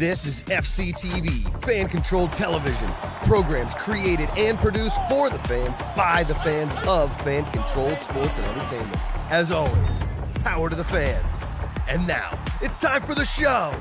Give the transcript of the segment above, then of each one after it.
This is FCTV, fan-controlled television. Programs created and produced for the fans, by the fans, of fan-controlled sports and entertainment. As always, power to the fans. And now, it's time for the show!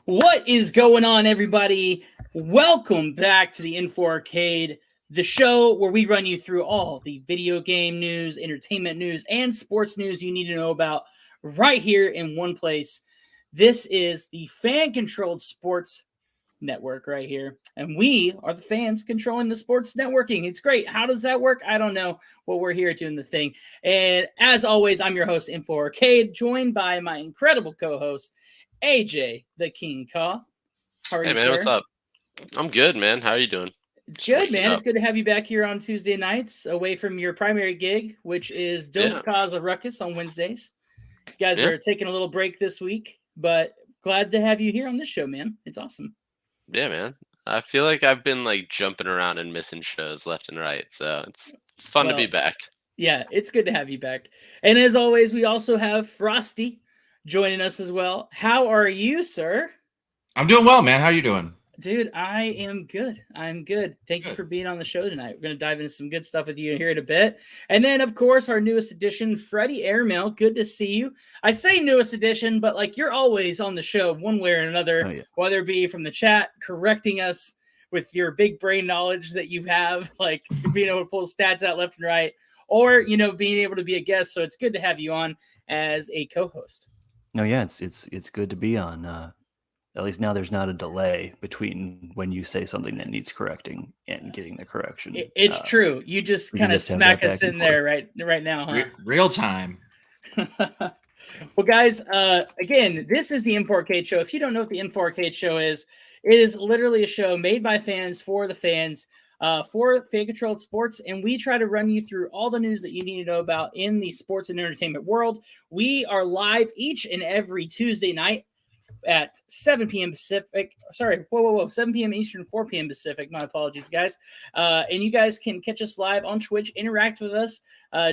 What is going on, everybody? Welcome back to the Info Arcade, the show where we run you through all the video game news, entertainment news, and sports news you need to know about right here in one place. This is the fan-controlled sports network right here, and we are the fans controlling the sports networking. It's great. How does that work? I don't know, but we're here doing the thing. And as always, I'm your host, Info Arcade, joined by my incredible co-host, AJ, the King Ka. How are you, man, sir? what's up? I'm good, man. How are you doing? It's good, man. It's good to have you back here on Tuesday nights, away from your primary gig, which is Don't Cause a Ruckus on Wednesdays. You guys are taking a little break this week, but glad to have you here on this show, man. It's awesome. Yeah, man. I feel like I've been like jumping around and missing shows left and right, so it's fun to be back. Yeah, it's good to have you back. And as always, we also have Frosty joining us as well. How are you, sir? I'm doing well, man. How are you doing? Dude, I am good. I'm good. Thank you for being on the show tonight. We're going to dive into some good stuff with you here in a bit. And then, of course, our newest addition, Freddie Airmail. Good to see you. I say newest addition, but like you're always on the show one way or another, whether it be from the chat, correcting us with your big brain knowledge that you have, like being able to pull stats out left and right, or, you know, being able to be a guest. So it's good to have you on as a co-host. No, yeah, it's good to be on. At least now there's not a delay between when you say something that needs correcting and getting the correction. It's true. You just kind of smack us in there right now, huh? Real time. Well, guys, again, this is the Info Arcade Show. If you don't know what the Info Arcade Show is, it is literally a show made by fans for the fans. For fan-controlled sports, and we try to run you through all the news that you need to know about in the sports and entertainment world. We are live each and every Tuesday night at 7 p.m. Pacific. Sorry, 7 p.m. Eastern, 4 p.m. Pacific. My apologies, guys. And you guys can catch us live on Twitch, interact with us,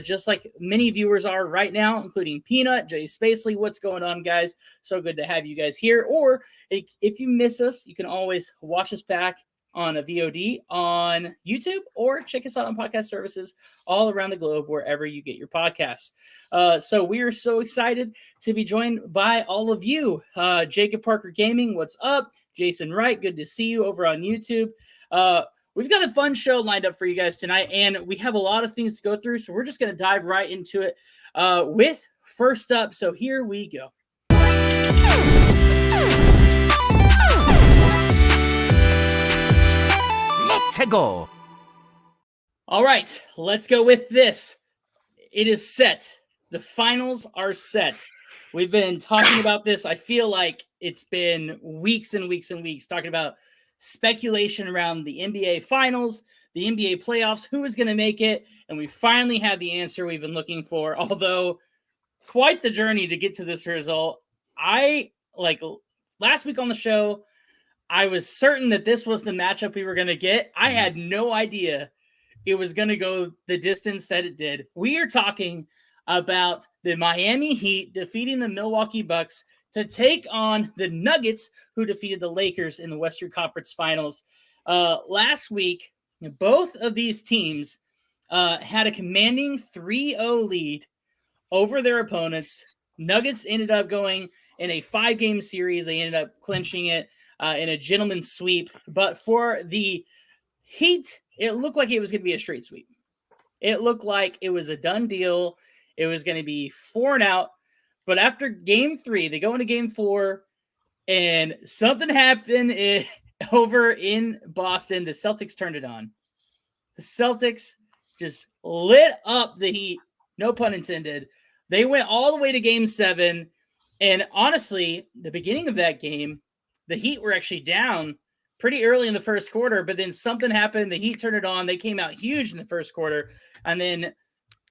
just like many viewers are right now, including Peanut, Jay Spacely. What's going on, guys? So good to have you guys here. Or if you miss us, you can always watch us back on a VOD on YouTube, or check us out on podcast services all around the globe, wherever you get your podcasts. So we are so excited to be joined by all of you. Jacob Parker Gaming, what's up? Jason Wright, good to see you over on YouTube. We've got a fun show lined up for you guys tonight, and we have a lot of things to go through, so we're just going to dive right into it with first up. So here we go. To go. All right, let's go with this. It is set. The finals are set. We've been talking about this. I feel like it's been weeks and weeks and weeks talking about speculation around the NBA finals, the NBA playoffs, who is going to make it, and we finally have the answer we've been looking for, although quite the journey to get to this result. Last week on the show, I was certain that this was the matchup we were going to get. I had no idea it was going to go the distance that it did. We are talking about the Miami Heat defeating the Milwaukee Bucks to take on the Nuggets, who defeated the Lakers in the Western Conference Finals. Last week, both of these teams had a commanding 3-0 lead over their opponents. Nuggets ended up going in a 5-game series. They ended up clinching it in a gentleman's sweep. But for the Heat, it looked like it was going to be a straight sweep. It looked like it was a done deal. It was going to be 4-0. But after game 3, they go into game 4, and something happened over in Boston. The Celtics turned it on. The Celtics just lit up the Heat. No pun intended. They went all the way to game 7. And honestly, the beginning of that game, the Heat were actually down pretty early in the first quarter, but then something happened. The Heat turned it on. They came out huge in the first quarter. And then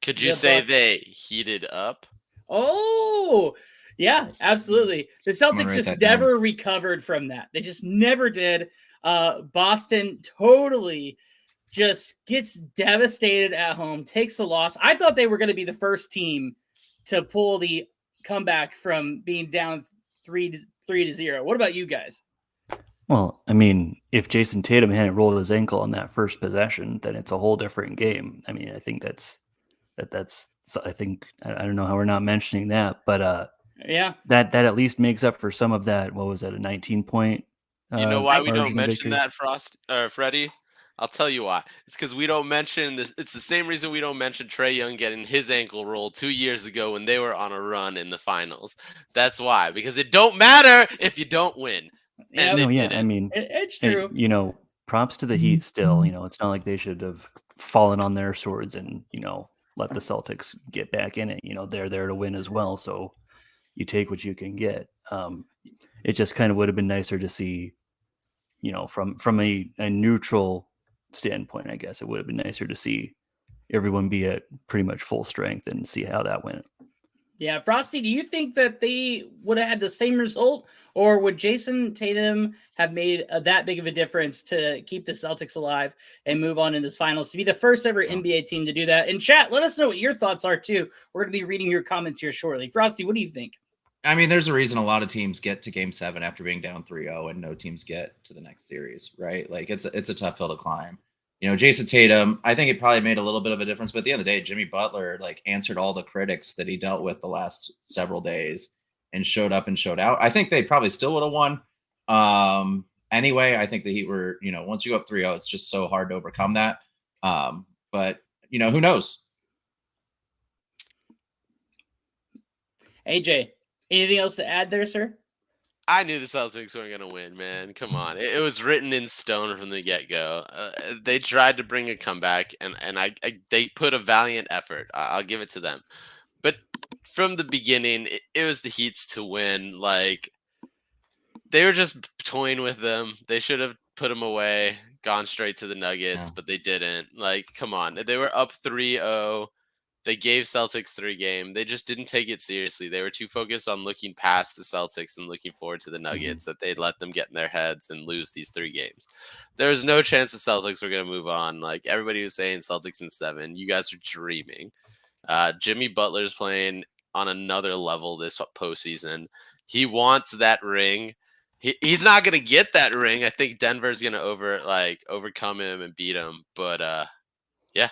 Could you the say Bucks, they heated up? oh, yeah, absolutely. The I'm gonna Celtics write just that down. never recovered from that. They just never did. Boston totally just gets devastated at home, takes the loss. I thought they were going to be the first team to pull the comeback from being down 3-0. What about you guys? Well, I mean, if Jason Tatum hadn't rolled his ankle on that first possession, then it's a whole different game. I mean, I think that's I think I don't know how we're not mentioning that, but Yeah, that at least makes up for some of that. What was that? A 19-point You know why we don't margin of mention victory? that, Freddie? I'll tell you why. It's because we don't mention this. It's the same reason we don't mention Trae Young getting his ankle rolled 2 years ago when they were on a run in the finals. That's why. Because it don't matter if you don't win. yeah, And they No, yeah, I didn't. mean, it's hey, true. you know, props to the Heat still. You know, it's not like they should have fallen on their swords and, you know, let the Celtics get back in it. You know, they're there to win as well. So you take what you can get. It just kind of would have been nicer to see, you know, from a neutral standpoint, I guess it would have been nicer to see everyone be at pretty much full strength and see how that went. Yeah, Frosty, do you think that they would have had the same result, or would Jason Tatum have made that big of a difference to keep the Celtics alive and move on in this finals to be the first ever NBA team to do that? In chat, let us know what your thoughts are too. We're going to be reading your comments here shortly. Frosty, what do you think? I mean, there's a reason a lot of teams get to Game 7 after being down 3-0, and no teams get to the next series, right? Like it's a tough hill to climb. You know, Jason Tatum, I think it probably made a little bit of a difference, but at the end of the day, Jimmy Butler like answered all the critics that he dealt with the last several days and showed up and showed out. I think they probably still would have won. Anyway, I think the Heat were, you know, once you go up 3-0, it's just so hard to overcome that. But you know, who knows? AJ, anything else to add there, sir? I knew the Celtics weren't going to win, man. Come on. It was written in stone from the get-go. They tried to bring a comeback, and they put a valiant effort. I'll give it to them. But from the beginning, it was the Heat's to win. Like, they were just toying with them. They should have put them away, gone straight to the Nuggets, but they didn't. Like, come on. They were up 3-0. They gave Celtics 3 games. They just didn't take it seriously. They were too focused on looking past the Celtics and looking forward to the Nuggets that they'd let them get in their heads and lose these 3 games. There was no chance the Celtics were going to move on. Like, everybody was saying Celtics in 7. You guys are dreaming. Jimmy Butler's playing on another level this postseason. He wants that ring. He's not going to get that ring. I think Denver's going to overcome him and beat him. But yeah.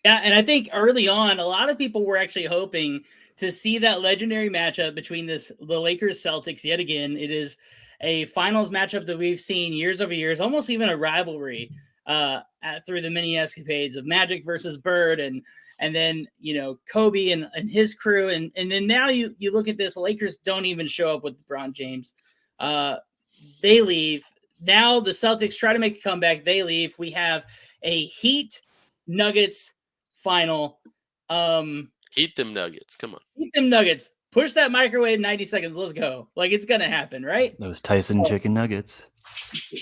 Yeah, and I think early on, a lot of people were actually hoping to see that legendary matchup between the Lakers Celtics yet again. It is a finals matchup that we've seen years over years, almost even a rivalry through the many escapades of Magic versus Bird and then, you know, Kobe and his crew. And then now you look at this, Lakers don't even show up with LeBron James. They leave. Now the Celtics try to make a comeback. They leave. We have a Heat Nuggets final. Eat them Nuggets. Come on. Eat them Nuggets. Push that microwave 90 seconds. Let's go. Like, it's going to happen, right? Those Tyson chicken nuggets.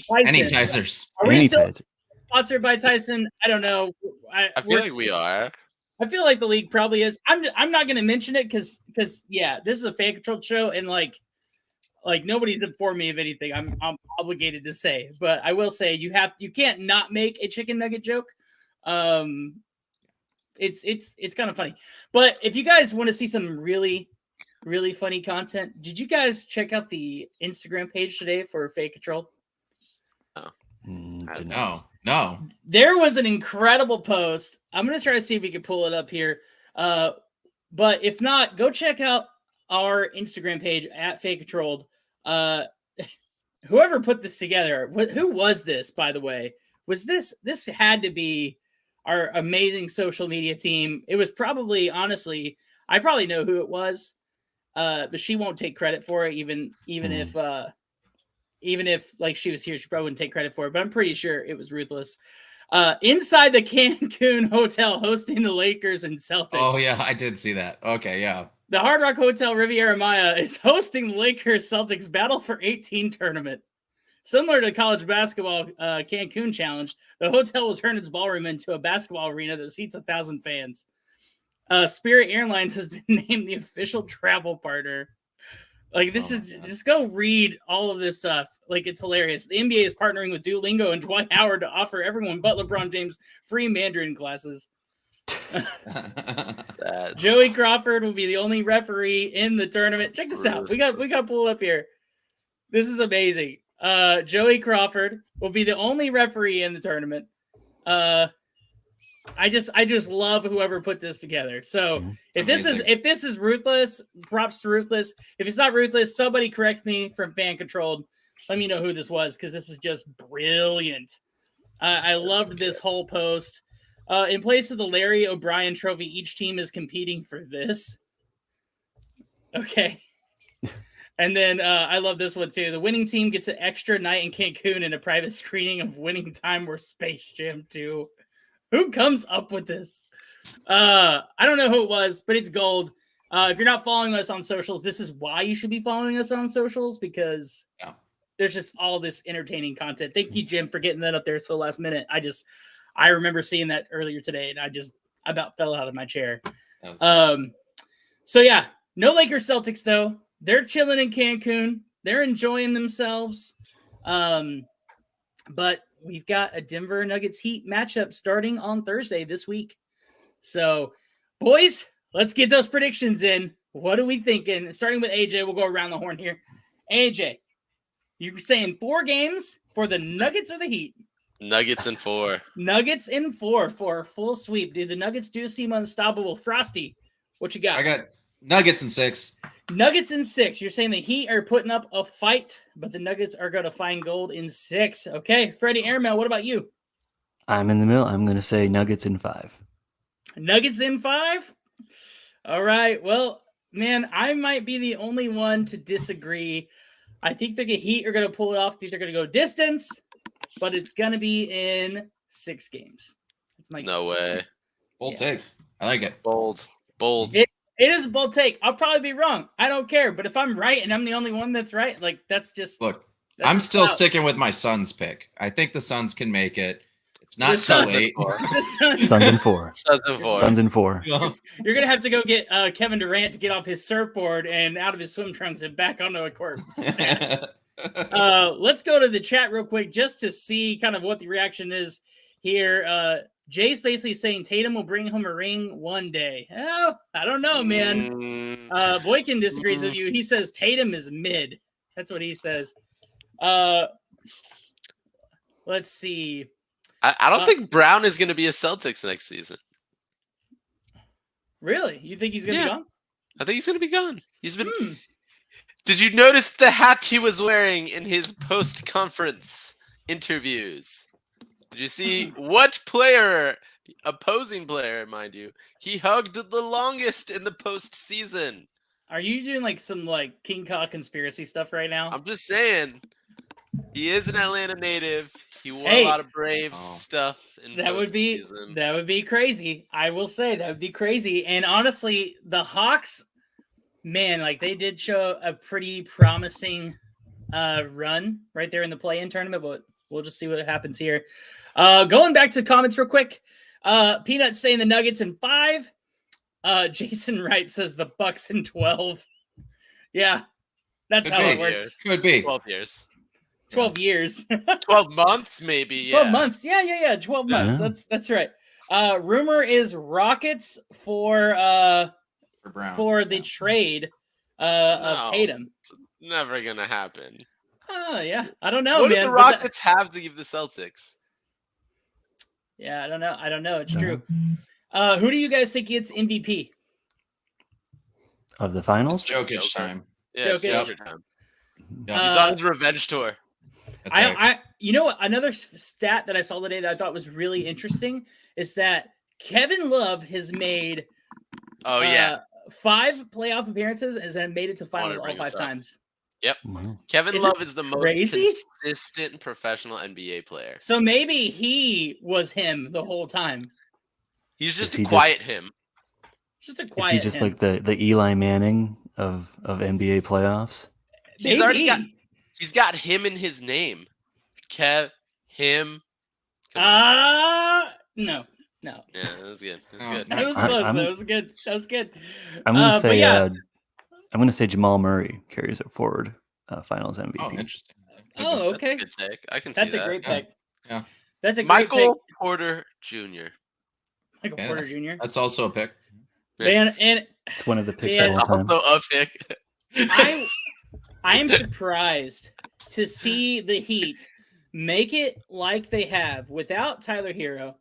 Tyson. Any Tizers. Are we still Tyson. sponsored by Tyson? I don't know. I feel like we are. I feel like the league probably is. I'm not going to mention it because yeah, this is a fan controlled show and like nobody's informed me of anything. I'm obligated to say, but I will say you can't not make a chicken nugget joke. It's kind of funny. But if you guys want to see some really, really funny content, did you guys check out the Instagram page today for Fake Control? No. There was an incredible post. I'm going to try to see if we can pull it up here. But if not, go check out our Instagram page at Fake Controlled. Whoever put this together, who was this, by the way? Was this had to be our amazing social media team. It was probably, honestly, I probably know who it was, but she won't take credit for it, even if like she was here, she probably wouldn't take credit for it, but I'm pretty sure it was Ruthless. Inside the Cancun hotel hosting the Lakers and Celtics. Oh yeah, I did see that. Okay, yeah. The Hard Rock Hotel Riviera Maya is hosting the Lakers Celtics Battle for 18 tournament. Similar to the college basketball Cancun Challenge, the hotel will turn its ballroom into a basketball arena that seats 1,000 fans. Spirit Airlines has been named the official travel partner. Like, this is just go read all of this stuff. Like, it's hilarious. The NBA is partnering with Duolingo and Dwight Howard to offer everyone but LeBron James free Mandarin classes. Joey Crawford will be the only referee in the tournament. Check this out. We got pulled up here. This is amazing. Joey Crawford will be the only referee in the tournament. I just love whoever put this together. So if this is ruthless, props to ruthless. If it's not ruthless, somebody correct me from Fan Controlled. Let me know who this was, because this is just brilliant. I loved this whole post. In place of the Larry O'Brien Trophy, each team is competing for this. Okay. And then I love this one too. The winning team gets an extra night in Cancun and a private screening of Winning Time or Space Jam 2. Who comes up with this? I don't know who it was, but it's gold. If you're not following us on socials, this is why you should be following us on socials, because there's just all this entertaining content. Thank you, Jim, for getting that up there so last minute. I remember seeing that earlier today, and I about fell out of my chair. So yeah, no Lakers Celtics though. They're chilling in Cancun. They're enjoying themselves. But we've got a Denver Nuggets Heat matchup starting on Thursday this week. So, boys, let's get those predictions in. What are we thinking? Starting with AJ, we'll go around the horn here. AJ, you're saying 4 games for the Nuggets or the Heat? Nuggets in 4. Nuggets in 4 for a full sweep. Dude, the Nuggets do seem unstoppable. Frosty, what you got? I got Nuggets in 6. Nuggets in 6. You're saying the Heat are putting up a fight, but the Nuggets are going to find gold in 6. Okay, Freddie Airmail, what about you? I'm in the middle. I'm going to say Nuggets in 5. Nuggets in 5? All right. Well, man, I might be the only one to disagree. I think the Heat are going to pull it off. I think they're going to go distance, but it's going to be in 6 games. That's my No guess. way. Bold take. I like it. Bold. It is a bold take. I'll probably be wrong. I don't care. But if I'm right and I'm the only one that's right, like that's just Look. that's I'm just still out. sticking with my Suns pick. I think the Suns can make it. It's not The so Suns- late. The Suns- Suns in 4. Suns in 4. Suns in 4. You're gonna have to go get Kevin Durant to get off his surfboard and out of his swim trunks and back onto a court. Let's go to the chat real quick just to see kind of what the reaction is here. Jay's basically saying Tatum will bring home a ring one day. Oh, I don't know, man. Boykin disagrees with you. He says Tatum is mid. That's what he says. Let's see. I don't think Brown is going to be a Celtics next season. Really? You think he's going to be gone? I think he's going to be gone. He's been. Did you notice the hat he was wearing in his post-conference interviews? Did you see what player, opposing player, mind you, he hugged the longest in the postseason? Are you doing like some like King Kong conspiracy stuff right now? I'm just saying. He is an Atlanta native. He wore Hey. a lot of Braves stuff in That would be crazy. I will say that would be crazy. And honestly, the Hawks, man, like they did show a pretty promising run right there in the play-in tournament, but we'll just see what happens here. Going back to comments real quick. Peanuts saying the Nuggets in 5. Jason Wright says the Bucks in 12. Yeah, that's how it works. Could be. 12 years. 12 years. 12 months, maybe. Yeah. 12 months. Yeah. 12 months. Yeah. That's right. Rumor is Rockets for Brown. for the trade of Tatum. Never gonna happen. Oh yeah, I don't know, What man. do the but Rockets have to give the Celtics? yeah, I don't know. It's No. true. Who do you guys think gets MVP? Of the finals? Jokic Joker. time. Yeah, it's Jokic. Joker time. Yeah, He's on his revenge tour. that's right. I you know what? Another stat that I saw today that I thought was really interesting is that Kevin Love has made 5 playoff appearances and has made it to finals all bring 5 this up. times. Wow. Kevin Is Love is the most crazy? consistent professional NBA player. So maybe he was him the whole time. He's just Is he a quiet him. Just a Is quiet he just him. like the Eli Manning of NBA playoffs? He's already got. Maybe. He's got him in his name. Kev, him. Come on. No. Yeah, that was good. That was Oh, good. It was I- close. I'm- That was good. That was good. I'm gonna But say yeah. I'm gonna say Jamal Murray carries it forward, Finals MVP. Oh, interesting. Oh, That's okay. a good take. I can That's see a that. great Yeah. pick. Yeah. That's a great pick. Michael Porter Jr. Michael Yeah, Porter that's, Jr. that's also a pick. Man, and It's one of the picks Yeah. of That's all time. also a pick. I am surprised to see the Heat make it like they have without Tyler Hero,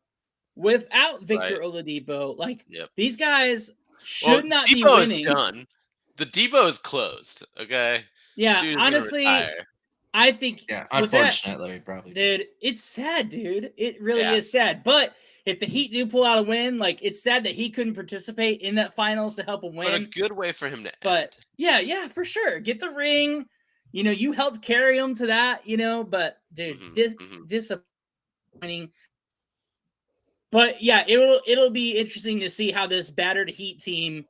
without Victor Oladipo. Like Yep. these guys should not be Depot is winning. done. The depot is closed. Okay. Yeah, Dude's gonna honestly, retire. I think Yeah, with that, unfortunately, probably. dude, it's sad, dude. It really Yeah. is sad. But if the Heat do pull out a win, like it's sad that he couldn't participate in that finals to help a But a win. good way for him to But end. yeah, for sure. Get the ring. You know, you helped carry him to that, but dude, disappointing. But yeah, it'll be interesting to see how this battered Heat team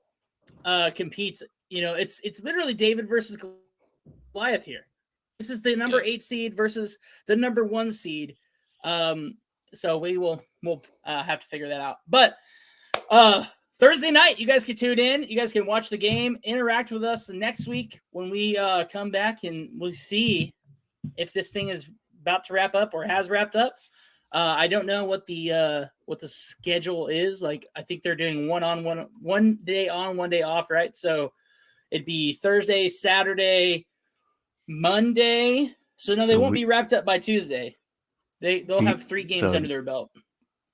competes. It's literally David versus Goliath here. This is the number 8 seed versus the number 1 seed. So we'll have to figure that out. But Thursday night, you guys can tune in. You guys can watch the game, interact with us next week when we come back, and we'll see if this thing is about to wrap up or has wrapped up. I don't know what the schedule is. Like, I think they're doing one day on, 1 day off, right? So it'd be Thursday, Saturday, Monday. So no, they won't be wrapped up by Tuesday. They'll have 3 games under their belt.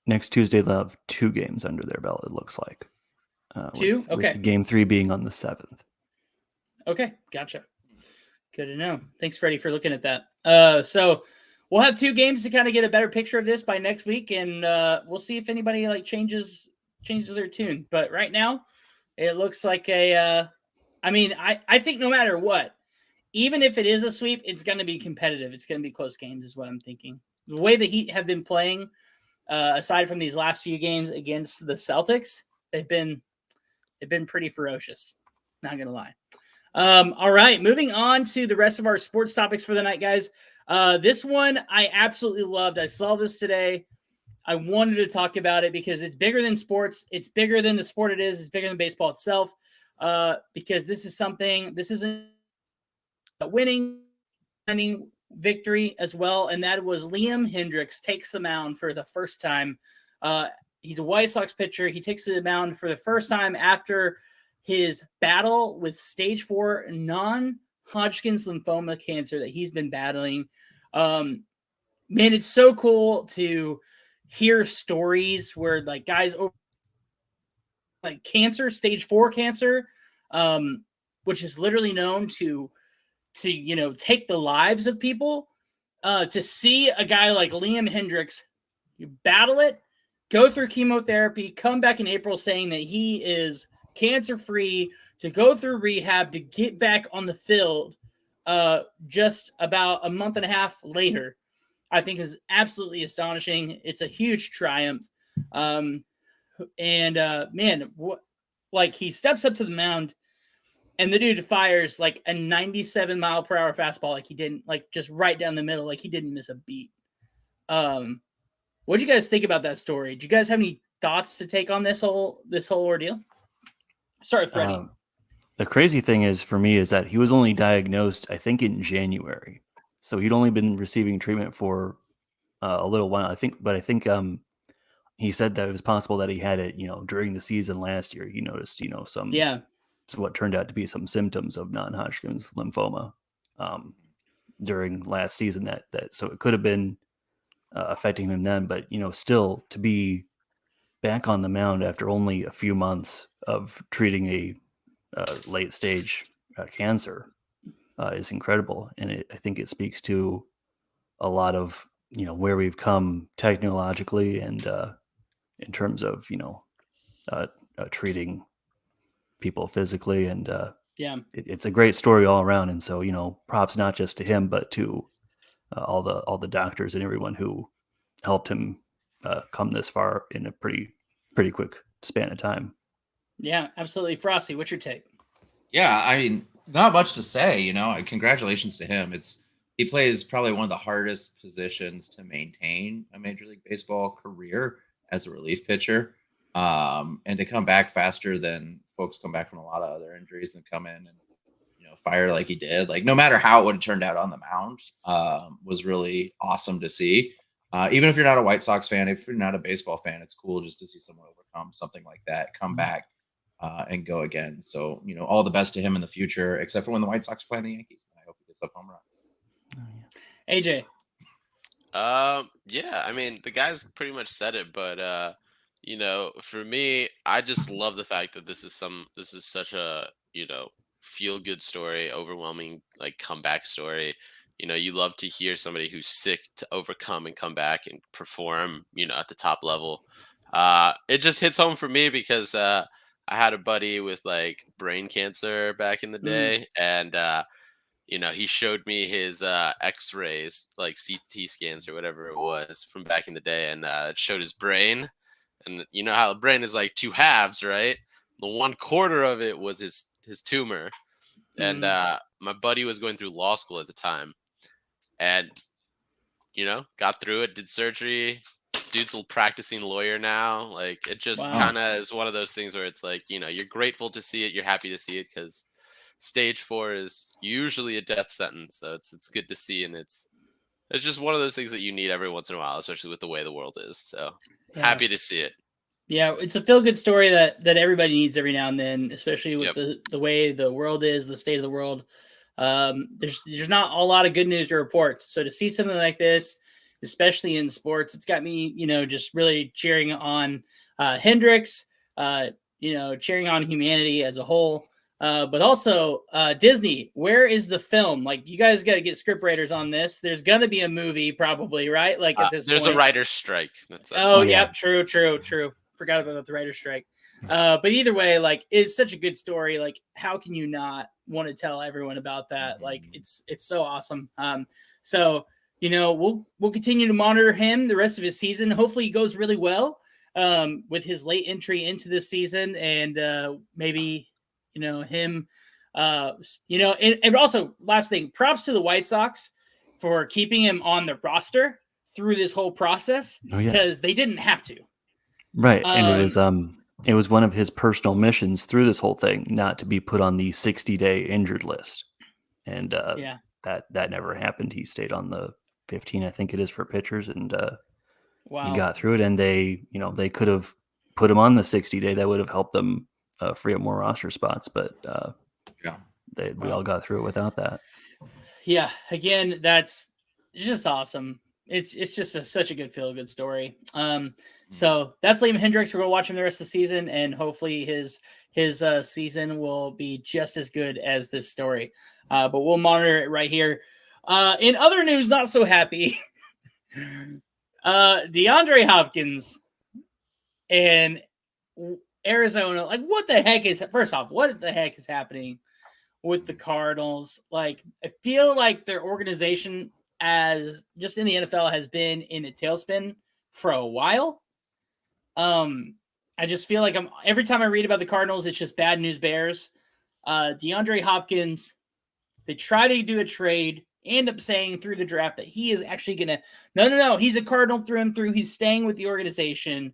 Next Tuesday, they'll have 2 games under their belt, it looks like. 2? Okay. With game 3 being on the 7th. Okay, gotcha. Good to know. Thanks, Freddie, for looking at that. So we'll have 2 games to kind of get a better picture of this by next week, and we'll see if anybody changes their tune. But right now, it looks like I think no matter what, even if it is a sweep, it's going to be competitive. It's going to be close games, is what I'm thinking. The way the Heat have been playing, aside from these last few games against the Celtics, they've been pretty ferocious. Not going to lie. All right, moving on to the rest of our sports topics for the night, guys. This one I absolutely loved. I saw this today. I wanted to talk about it because it's bigger than sports. It's bigger than the sport it is. It's bigger than baseball itself. Because this isn't a winning victory as well, and that was Liam Hendriks takes the mound for the first time. He's a White Sox pitcher. He takes the mound for the first time after his battle with stage 4 non-Hodgkin's lymphoma cancer that he's been battling. Man, it's so cool to hear stories where guys over cancer, stage 4 cancer, which is literally known to take the lives of people. To see a guy like Liam Hendriks, you battle it, go through chemotherapy, come back in April saying that he is cancer-free, to go through rehab, to get back on the field just about a month and a half later, I think is absolutely astonishing. It's a huge triumph. Man, he steps up to the mound, and the dude fires a 97 mile per hour fastball. He didn't just right down the middle. He didn't miss a beat. What do you guys think about that story? Do you guys have any thoughts to take on this whole ordeal? Sorry, Freddie. The crazy thing is for me is that he was only diagnosed, I think, in January. So he'd only been receiving treatment for a little while. I think he said that it was possible that he had it, during the season last year. He noticed, some what turned out to be some symptoms of non-Hodgkin's lymphoma during last season. That so it could have been affecting him then, but still to be back on the mound after only a few months of treating a late stage cancer is incredible, and I think it speaks to a lot of where we've come technologically and in terms of treating people physically, and it's a great story all around. And so props not just to him but to all the doctors and everyone who helped him come this far in a pretty quick span of time. Yeah, absolutely. Frosty, what's your take? Yeah, I mean, not much to say. Congratulations to him. He plays probably one of the hardest positions to maintain a Major League Baseball career as a relief pitcher, and to come back faster than folks come back from a lot of other injuries and come in and fire like he did. Like no matter how it would have turned out on the mound, was really awesome to see. Even if you're not a White Sox fan, if you're not a baseball fan, it's cool just to see someone overcome something like that, come back and go again. So, all the best to him in the future, except for when the White Sox play the Yankees. I hope he gets up home runs. AJ. Yeah, I mean, the guys pretty much said it, but for me, I just love the fact that this is such a, feel good story, overwhelming like comeback story. You love to hear somebody who's sick to overcome and come back and perform, at the top level. It just hits home for me because I had a buddy with like brain cancer back in the day, and he showed me his X-rays, like CT scans or whatever it was from back in the day, and it showed his brain. And you know how the brain is like two halves, right? The one quarter of it was his tumor, and my buddy was going through law school at the time, and got through it, did surgery. Dude's a practicing lawyer now. Like it just Wow. kind of is one of those things where it's like, you're grateful to see it, you're happy to see it because stage 4 is usually a death sentence. So it's good to see, and it's just one of those things that you need every once in a while, especially with the way the world is. So Yeah. happy to see it. Yeah, it's a feel-good story that everybody needs every now and then, especially with Yep. the way the world is, the state of the world. There's not a lot of good news to report. So to see something like this, especially in sports, it's got me, just really cheering on Hendricks, cheering on humanity as a whole. But also Disney, where is the film? Like, you guys got to get script writers on this. There's gonna be a movie, probably, right? Like at this there's point. a writer's strike. That's Oh, why. yep, true. Forgot about the writer's strike. But either way, like, it's such a good story. Like, how can you not want to tell everyone about that? Like, it's so awesome. So we'll continue to monitor him the rest of his season. Hopefully, he goes really well with his late entry into this season, and maybe him. And also, last thing, props to the White Sox for keeping him on the roster through this whole process because they didn't have to. Right. And it was one of his personal missions through this whole thing not to be put on the 60-day injured list. And that never happened. He stayed on the 15, I think it is, for pitchers, and he got through it. And they could have put him on the 60-day. That would have helped them free up more roster spots, but we all got through it without that. Yeah, again, that's just awesome. It's just such a good feel-good story. So that's Liam Hendricks. We're gonna watch him the rest of the season, and hopefully his season will be just as good as this story. But we'll monitor it right here. In other news, not so happy. DeAndre Hopkins and Arizona. Like, what the heck is happening with the Cardinals? Like, I feel like their organization, as just in the NFL, has been in a tailspin for a while. I just feel like every time I read about the Cardinals, it's just bad news bears. DeAndre Hopkins, they try to do a trade, end up saying through the draft that he is actually gonna no, he's a Cardinal through and through. He's staying with the organization.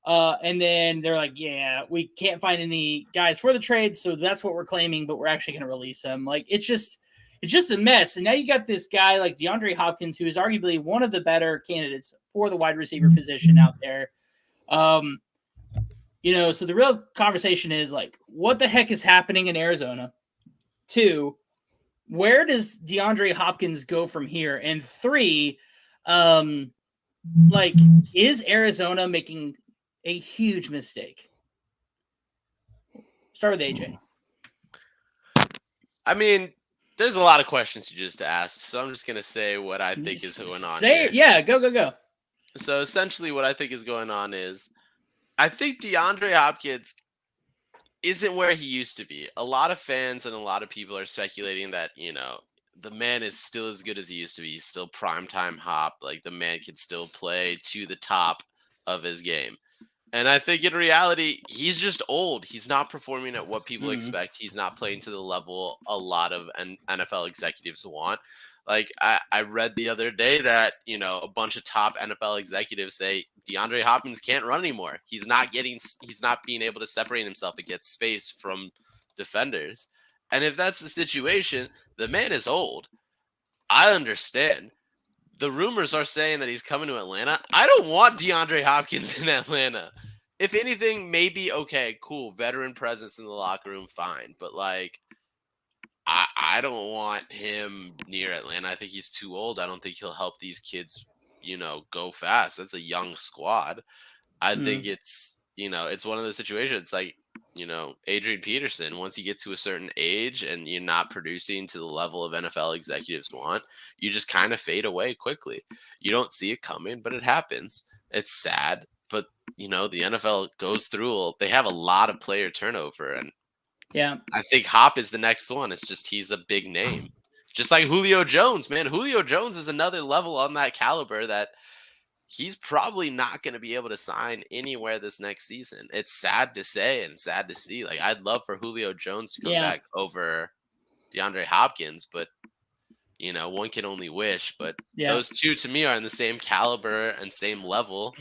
And then they're like, yeah, we can't find any guys for the trade, so that's what we're claiming, but we're actually going to release him. Like, it's just a mess. And now you got this guy like DeAndre Hopkins, who is arguably one of the better candidates for the wide receiver position out there. So the real conversation is like, what the heck is happening in Arizona? 2, where does DeAndre Hopkins go from here? And 3, is Arizona making a huge mistake? Start with AJ. I mean, there's a lot of questions you just asked, so I'm just gonna say what I think is going on. Say it. Yeah, go. So essentially, what I think is going on is, I think DeAndre Hopkins isn't where he used to be. A lot of fans and a lot of people are speculating that the man is still as good as he used to be. He's still primetime Hop. Like, the man can still play to the top of his game. And I think in reality, he's just old. He's not performing at what people Mhm. expect. He's not playing to the level a lot of NFL executives want. Like I read the other day that, a bunch of top NFL executives say DeAndre Hopkins can't run anymore. He's not being able to separate himself and get space from defenders. And if that's the situation, the man is old. I understand. The rumors are saying that he's coming to Atlanta. I don't want DeAndre Hopkins in Atlanta. If anything, maybe okay, cool, veteran presence in the locker room, fine. But like, I don't want him near Atlanta. I think he's too old. I don't think he'll help these kids, go fast. That's a young squad. I think it's one of those situations like, Adrian Peterson, once you get to a certain age and you're not producing to the level of NFL executives want, you just kind of fade away quickly. You don't see it coming, but it happens. It's sad, but the NFL goes through, they have a lot of player turnover, and Yeah. I think Hop is the next one. It's just he's a big name. Just like Julio Jones, man. Julio Jones is another level on that caliber that he's probably not going to be able to sign anywhere this next season. It's sad to say and sad to see. Like, I'd love for Julio Jones to come back over DeAndre Hopkins, but one can only wish. But those two to me are in the same caliber and same level,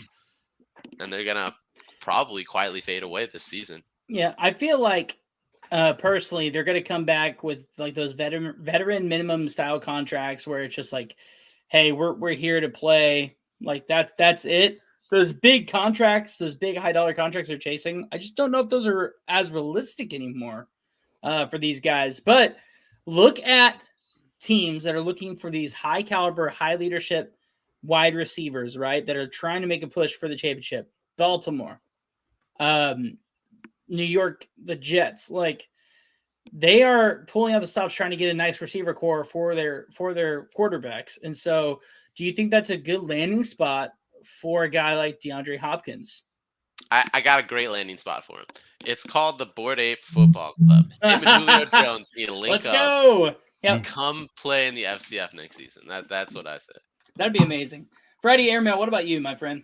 and they're gonna probably quietly fade away this season. Yeah, I feel like personally they're going to come back with like those veteran minimum style contracts where it's just like, hey, we're here to play. Like that's it. Those big contracts, those big high dollar contracts they're chasing, I just don't know if those are as realistic anymore for these guys. But look at teams that are looking for these high caliber, high leadership wide receivers, right? That are trying to make a push for the championship. Baltimore, New York, the Jets, like they are pulling out the stops trying to get a nice receiver core for their quarterbacks. And so do you think that's a good landing spot for a guy like DeAndre Hopkins? I got a great landing spot for him. It's called the Bored Ape Football Club. Him and Julio Jones need to link Let's up. go. Yep. Come play in the FCF next season. That's what I said. That'd be amazing. Freddie Airmail, what about you, my friend?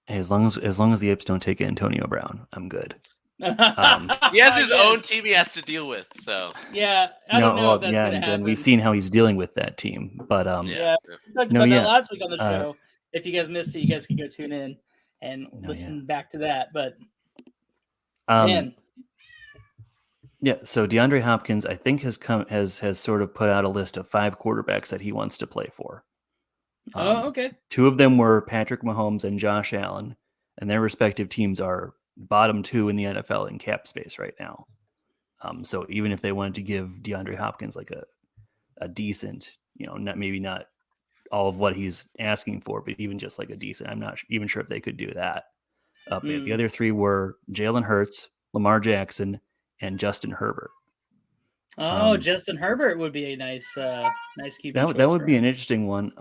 Hey, as long as the Apes don't take Antonio Brown, I'm good. He has his own team he has to deal with. So yeah, I don't know if that's gonna happen. And we've seen how he's dealing with that team. But we talked about that last week on the show. If you guys missed it, you guys can go tune in and listen back to that. But man. Yeah, so DeAndre Hopkins, I think, has sort of put out a list of 5 quarterbacks that he wants to play for. Okay. 2 of them were Patrick Mahomes and Josh Allen, and their respective teams are bottom 2 in the NFL in cap space right now. So even if they wanted to give DeAndre Hopkins like a decent, maybe not all of what he's asking for, but even just like a decent, I'm not even sure if they could do that. The other 3 were Jalen Hurts, Lamar Jackson, and Justin Herbert. Oh, Justin Herbert would be a nice QB. That would be an interesting one.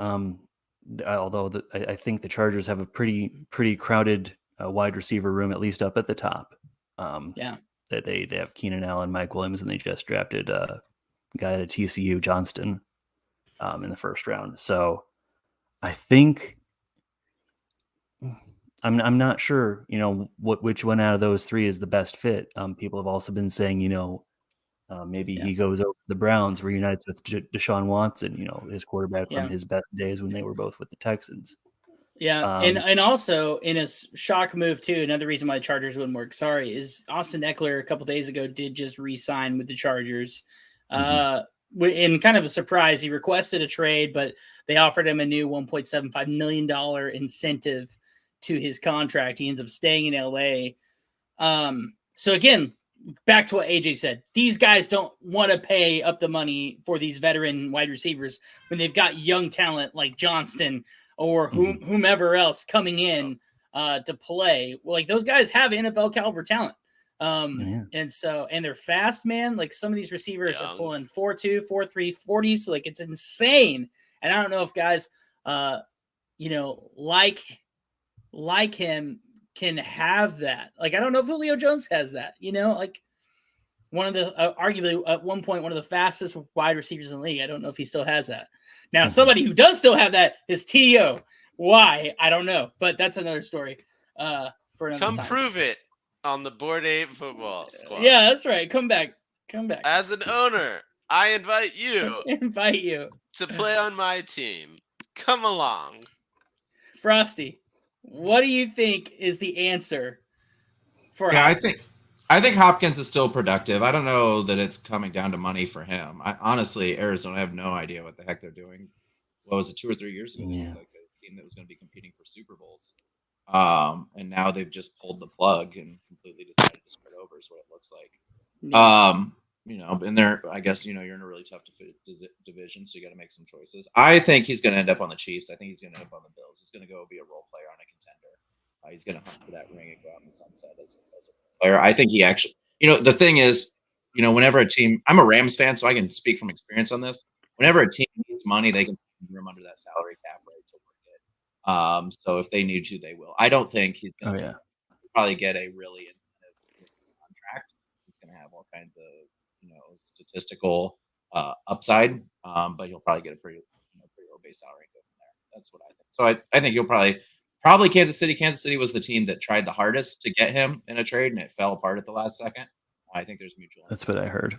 Although I think the Chargers have a pretty crowded wide receiver room, at least up at the top. That they have Keenan Allen, Mike Williams, and they just drafted a guy at TCU, Johnston, in the first round. So I think I'm not sure, which one out of those 3 is the best fit. People have also been saying, maybe he goes over the Browns, reunites with Deshaun Watson, his quarterback from his best days when they were both with the Texans. Yeah, and also in a shock move too, another reason why the Chargers wouldn't work, is Austin Eckler a couple days ago did just re-sign with the Chargers. In kind of a surprise, he requested a trade, but they offered him a new $1.75 million incentive to his contract. He ends up staying in LA. So again, back to what AJ said, these guys don't want to pay up the money for these veteran wide receivers when they've got young talent like Johnston or whomever else coming in to play. Well, like those guys have NFL caliber talent. And they're fast, man. Like some of these receivers are pulling 4.2, 4.3, 40s. So like it's insane. And I don't know if guys, like him can have that. Like, I don't know if Julio Jones has that, like one of the, arguably at one point, one of the fastest wide receivers in the league. I don't know if he still has that. Now, somebody who does still have that is T.O. Why? I don't know, but that's another story for another Come time. prove it on the Board 8 football squad. Yeah, that's right. Come back. As an owner, I invite you Invite you. to play on my team. Come along. Frosty, what do you think is the answer for Yeah, Hopkins? I think Hopkins is still productive. I don't know that it's coming down to money for him. Honestly, Arizona, I have no idea what the heck they're doing. What was it, 2 or 3 years ago? They Yeah. looked like a team that was going to be competing for Super Bowls. And now they've just pulled the plug and completely decided to start over is what it looks like. Yeah. And they're, I guess, you're in a really tough division, so you got to make some choices. I think he's going to end up on the Chiefs. I think he's going to end up on the Bills. He's going to go be a role player on a contender. He's going to hunt for that ring and go out in the sunset as a player. I think he actually, the thing is, whenever a team, I'm a Rams fan, so I can speak from experience on this. Whenever a team needs money, they can put room under that salary cap rate to work it. So if they need to, they will. I don't think he's going to probably get a really incentive contract. It's going to have all kinds of statistical upside, but he'll probably get a pretty low base salary and go from there. That's what I think. So I think he'll probably Kansas City. Kansas City was the team that tried the hardest to get him in a trade, and it fell apart at the last second. I think there's mutual. That's what I heard.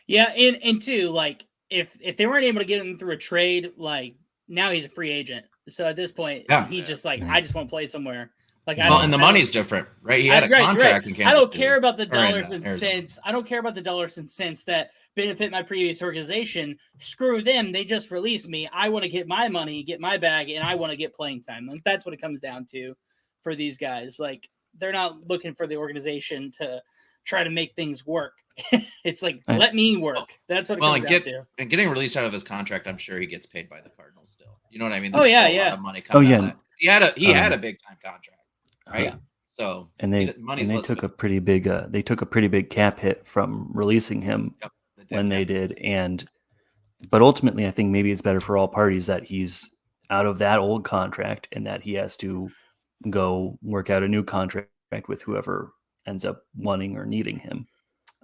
Yeah, and two, like if they weren't able to get him through a trade, like now he's a free agent. So at this point, he's just like, I just want to play somewhere. Like, and the money's different, right? He had a contract in Kansas I don't City, care about the dollars and cents. I don't care about the dollars and cents that benefit my previous organization. Screw them. They just released me. I want to get my money, get my bag, and I want to get playing time. Like, that's what it comes down to for these guys. Like, they're not looking for the organization to try to make things work. It's like, let me work. That's what it comes down to. And getting released out of his contract, I'm sure he gets paid by the Cardinals still. You know what I mean? There's a lot of money coming out of that. He had a big time contract. Right. So they took a pretty big cap hit from releasing him when they did. But ultimately I think maybe it's better for all parties that he's out of that old contract and that he has to go work out a new contract with whoever ends up wanting or needing him.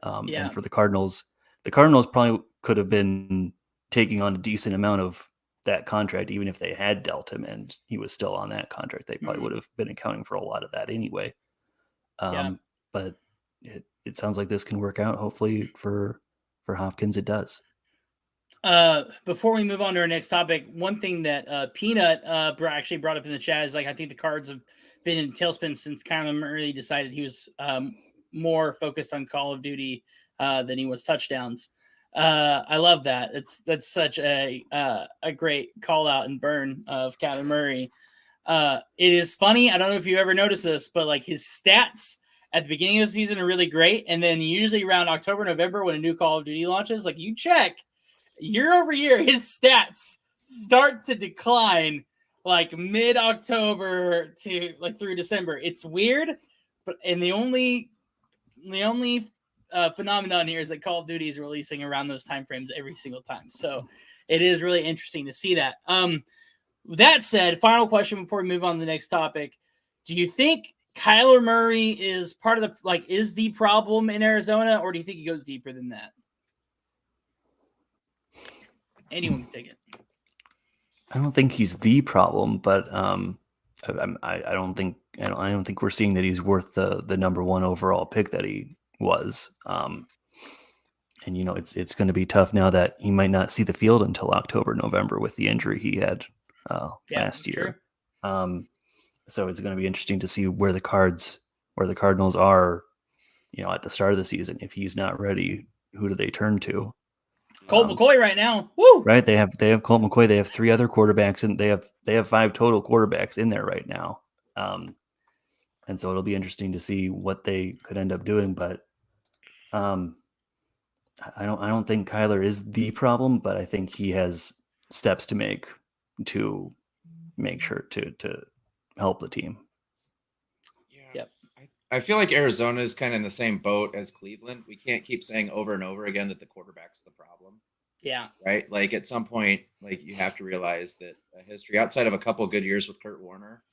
And for the Cardinals probably could have been taking on a decent amount of that contract, even if they had dealt him and he was still on that contract. They probably would have been accounting for a lot of that anyway. But it sounds like this can work out. Hopefully for Hopkins, it does. Before we move on to our next topic, one thing that Peanut actually brought up in the chat is, like, I think the Cards have been in tailspin since Kyler Murray decided he was more focused on Call of Duty than he was touchdowns. I love that. That's such a great call out and burn of Kyler Murray. It is funny. I don't know if you ever noticed this, but like his stats at the beginning of the season are really great, and then usually around October, November, when a new Call of Duty launches, like you check year over year, his stats start to decline like mid-October to like through December. It's weird, but the only phenomenon here is that Call of Duty is releasing around those timeframes every single time. So it is really interesting to see that. That said, final question before we move on to the next topic. Do you think Kyler Murray is part of is the problem in Arizona, or do you think he goes deeper than that? Anyone can take it. I don't think he's the problem, but I don't think we're seeing that he's worth the number one overall pick that he was. And it's going to be tough now that he might not see the field until October, November with the injury he had last year. So it's going to be interesting to see where the Cardinals are, at the start of the season. If he's not ready, who do they turn to? Colt McCoy right now. Woo! Right. They have Colt McCoy. They have 3 other quarterbacks, and they have 5 total quarterbacks in there right now. And so it'll be interesting to see what they could end up doing. But I don't think Kyler is the problem, but I think he has steps to make sure to help the team. Yep. I feel like Arizona is kind of in the same boat as Cleveland. We can't keep saying over and over again that the quarterback's the problem. Yeah. Right. Like at some point, like you have to realize that a history outside of a couple of good years with Kurt Warner,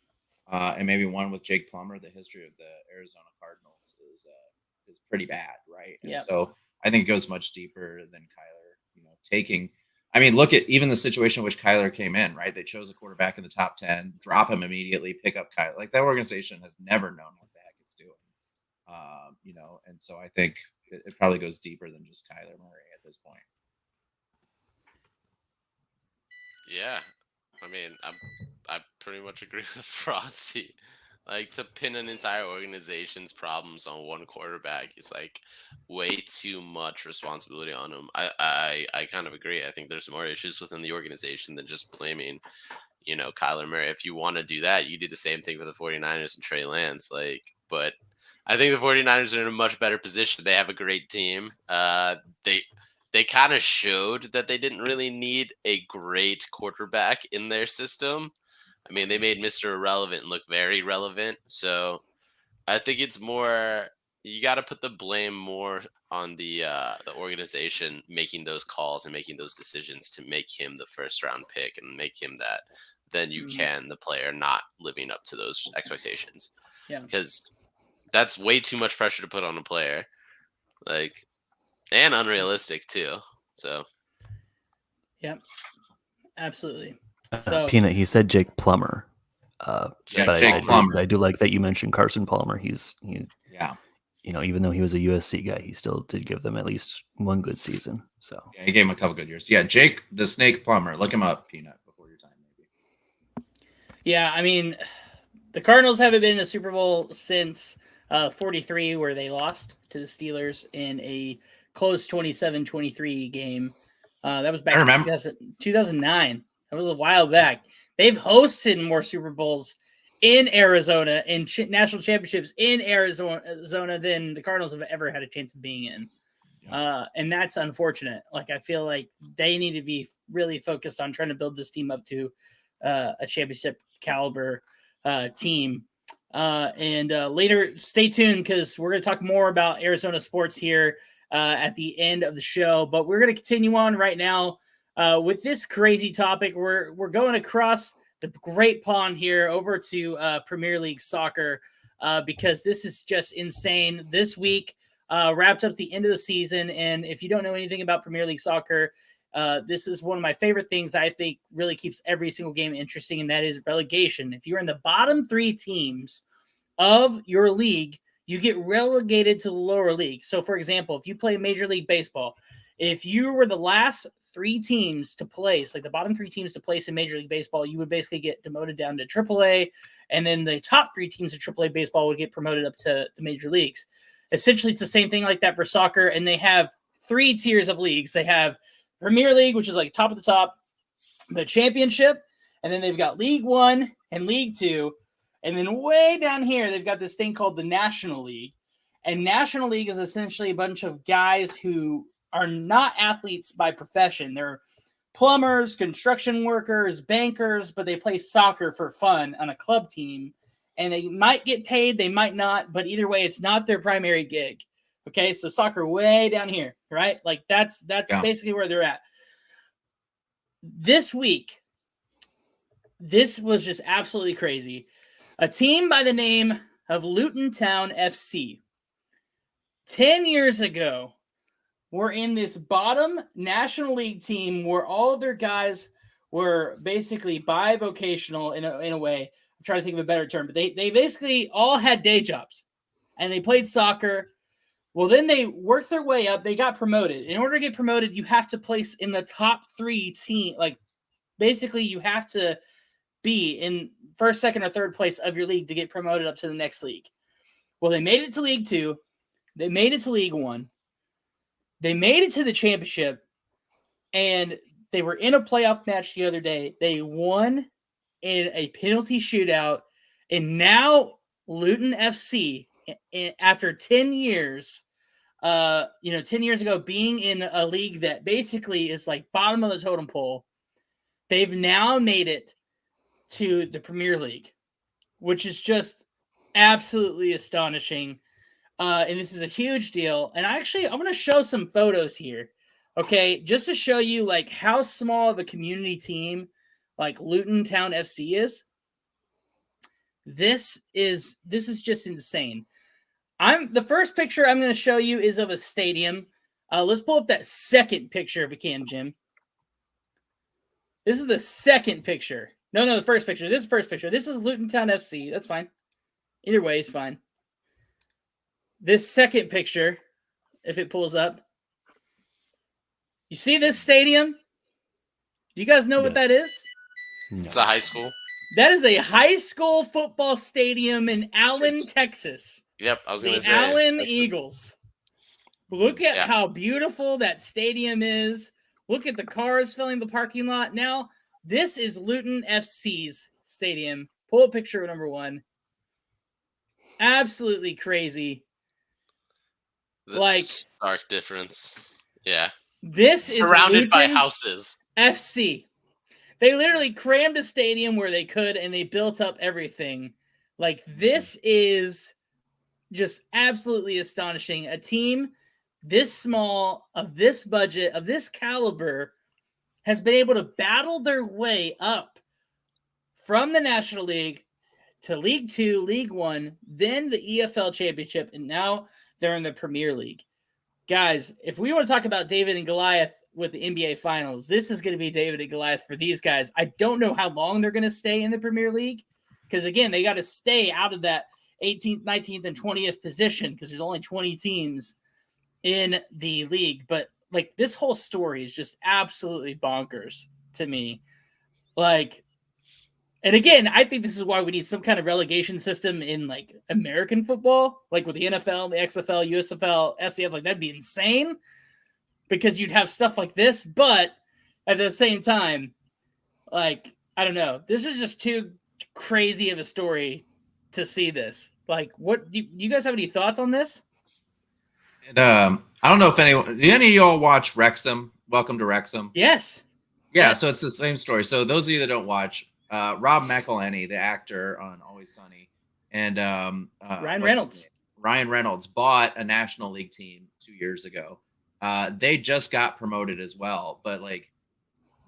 and maybe one with Jake Plummer, the history of the Arizona Cardinals is pretty bad. Right. And so I think it goes much deeper than Kyler, taking. I mean, look at even the situation in which Kyler came in, right? They chose a quarterback in the top 10, drop him immediately, pick up Kyler. Like that organization has never known what the heck it's doing. And so I think it probably goes deeper than just Kyler Murray at this point. Yeah, I mean, I pretty much agree with Frosty. Like to pin an entire organization's problems on one quarterback is like way too much responsibility on him. I kind of agree. I think there's more issues within the organization than just blaming, Kyler Murray. If you want to do that, you do the same thing with the 49ers and Trey Lance. But I think the 49ers are in a much better position. They have a great team. They kind of showed that they didn't really need a great quarterback in their system. I mean, they made Mr. Irrelevant look very relevant. So I think it's more, you got to put the blame more on the organization making those calls and making those decisions to make him the first round pick and make him that than you can the player not living up to those expectations. Yeah. Because that's way too much pressure to put on a player. And unrealistic too. So. Yep. Absolutely. Peanut, he said Jake Plummer. Jake Plummer. I do like that you mentioned Carson Palmer. He's yeah. Even though he was a USC guy, he still did give them at least one good season. So yeah, he gave him a couple good years. Yeah, Jake the Snake Plummer. Look him up, Peanut, before your time, maybe. Yeah, I mean, the Cardinals haven't been in the Super Bowl since 43, where they lost to the Steelers in a close 27-23 game. That was back in 2009. That was a while back. They've hosted more Super Bowls in Arizona and national championships in Arizona than the Cardinals have ever had a chance of being in. And that's unfortunate. Like, I feel like they need to be really focused on trying to build this team up to a championship caliber team. And later, stay tuned because we're going to talk more about Arizona sports here at the end of the show. But we're going to continue on right now with this crazy topic. We're going across the great pond here over to Premier League soccer because this is just insane. This week wrapped up the end of the season. And if you don't know anything about Premier League soccer, this is one of my favorite things I think really keeps every single game interesting, and that is relegation. If you're in the bottom 3 teams of your league, you get relegated to the lower league. So, for example, if you play Major League Baseball, if you were the last 3 teams to place, like the bottom 3 teams to place in Major League Baseball, you would basically get demoted down to AAA, and then the top 3 teams of AAA baseball would get promoted up to the major leagues. Essentially, it's the same thing like that for soccer, and they have 3 tiers of leagues. They have Premier League, which is like top of the top, the Championship, and then they've got League One and League Two, and then way down here they've got this thing called the National League. And National League is essentially a bunch of guys who are not athletes by profession. They're plumbers, construction workers, bankers, but they play soccer for fun on a club team. And they might get paid, they might not, but either way, it's not their primary gig. Okay, so soccer way down here, right? Like that's basically where they're at. This week, this was just absolutely crazy. A team by the name of Luton Town FC, 10 years ago, were in this bottom National League team where all of their guys were basically bivocational in a way. I'm trying to think of a better term, but they basically all had day jobs and they played soccer. Well, then they worked their way up. They got promoted. In order to get promoted, you have to place in the top 3 team. Like, basically, you have to be in first, second, or third place of your league to get promoted up to the next league. Well, they made it to League 2. They made it to League 1. They made it to the championship, and they were in a playoff match the other day. They won in a penalty shootout, and now Luton FC, after 10 years, 10 years ago, being in a league that basically is like bottom of the totem pole, they've now made it to the Premier League, which is just absolutely astonishing. And this is a huge deal. And I'm going to show some photos here, okay, just to show you like how small of a community team like Luton Town FC is. This is just insane. The first picture I'm going to show you is of a stadium. Let's pull up that second picture if we can, Jim. This is the second picture. No, the first picture. This is the first picture. This is Luton Town FC. That's fine. Either way is fine. This second picture, if it pulls up, you see this stadium? Do you guys know what that is? No. It's a high school. That is a high school football stadium in Allen, Texas. Yep, I was The going to say. Allen Texas. Eagles. Look at Yeah. how beautiful that stadium is. Look at the cars filling the parking lot. Now, this is Luton FC's stadium. Pull up picture number 1. Absolutely crazy. The Like, stark difference. Yeah. this is Surrounded by Luton houses. FC. They literally crammed a stadium where they could, and they built up everything. Like, this is just absolutely astonishing. A team this small, of this budget, of this caliber, has been able to battle their way up from the National League to League 2, League 1, then the EFL Championship, and now they're in the Premier League. Guys, if we want to talk about David and Goliath with the NBA Finals, this is going to be David and Goliath for these guys. I don't know how long they're going to stay in the Premier League because, again, they got to stay out of that 18th, 19th, and 20th position because there's only 20 teams in the league. But, like, this whole story is just absolutely bonkers to me. Like, and again, I think this is why we need some kind of relegation system in, like, American football, like with the NFL, the XFL, USFL, FCF. Like, that'd be insane because you'd have stuff like this. But at the same time, like, I don't know. This is just too crazy of a story to see this. Like, what do you guys have any thoughts on this? And, I don't know if anyone, do any of y'all watch Wrexham? Welcome to Wrexham. Yes. Yeah, Yes. so it's the same story. So those of you that don't watch, Rob McElhenney, the actor on Always Sunny, and Ryan Reynolds. Ryan Reynolds bought a National League team 2 years ago. They just got promoted as well, but like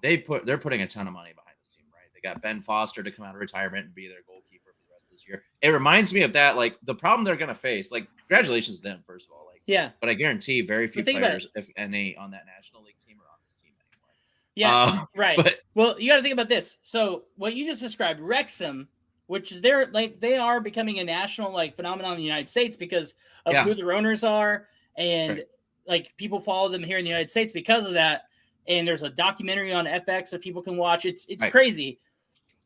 they're putting a ton of money behind this team, right? They got Ben Foster to come out of retirement and be their goalkeeper for the rest of this year. It reminds me of that, like the problem they're gonna face. Like, congratulations to them, first of all. Like, Yeah. but I guarantee very few players, if any, on that National League team are on this team anymore. Yeah, right. But well, you got to think about this. So, what you just described, Wrexham, which they are becoming a national like phenomenon in the United States because of who their owners are, and like people follow them here in the United States because of that. And there's a documentary on FX that people can watch. It's crazy.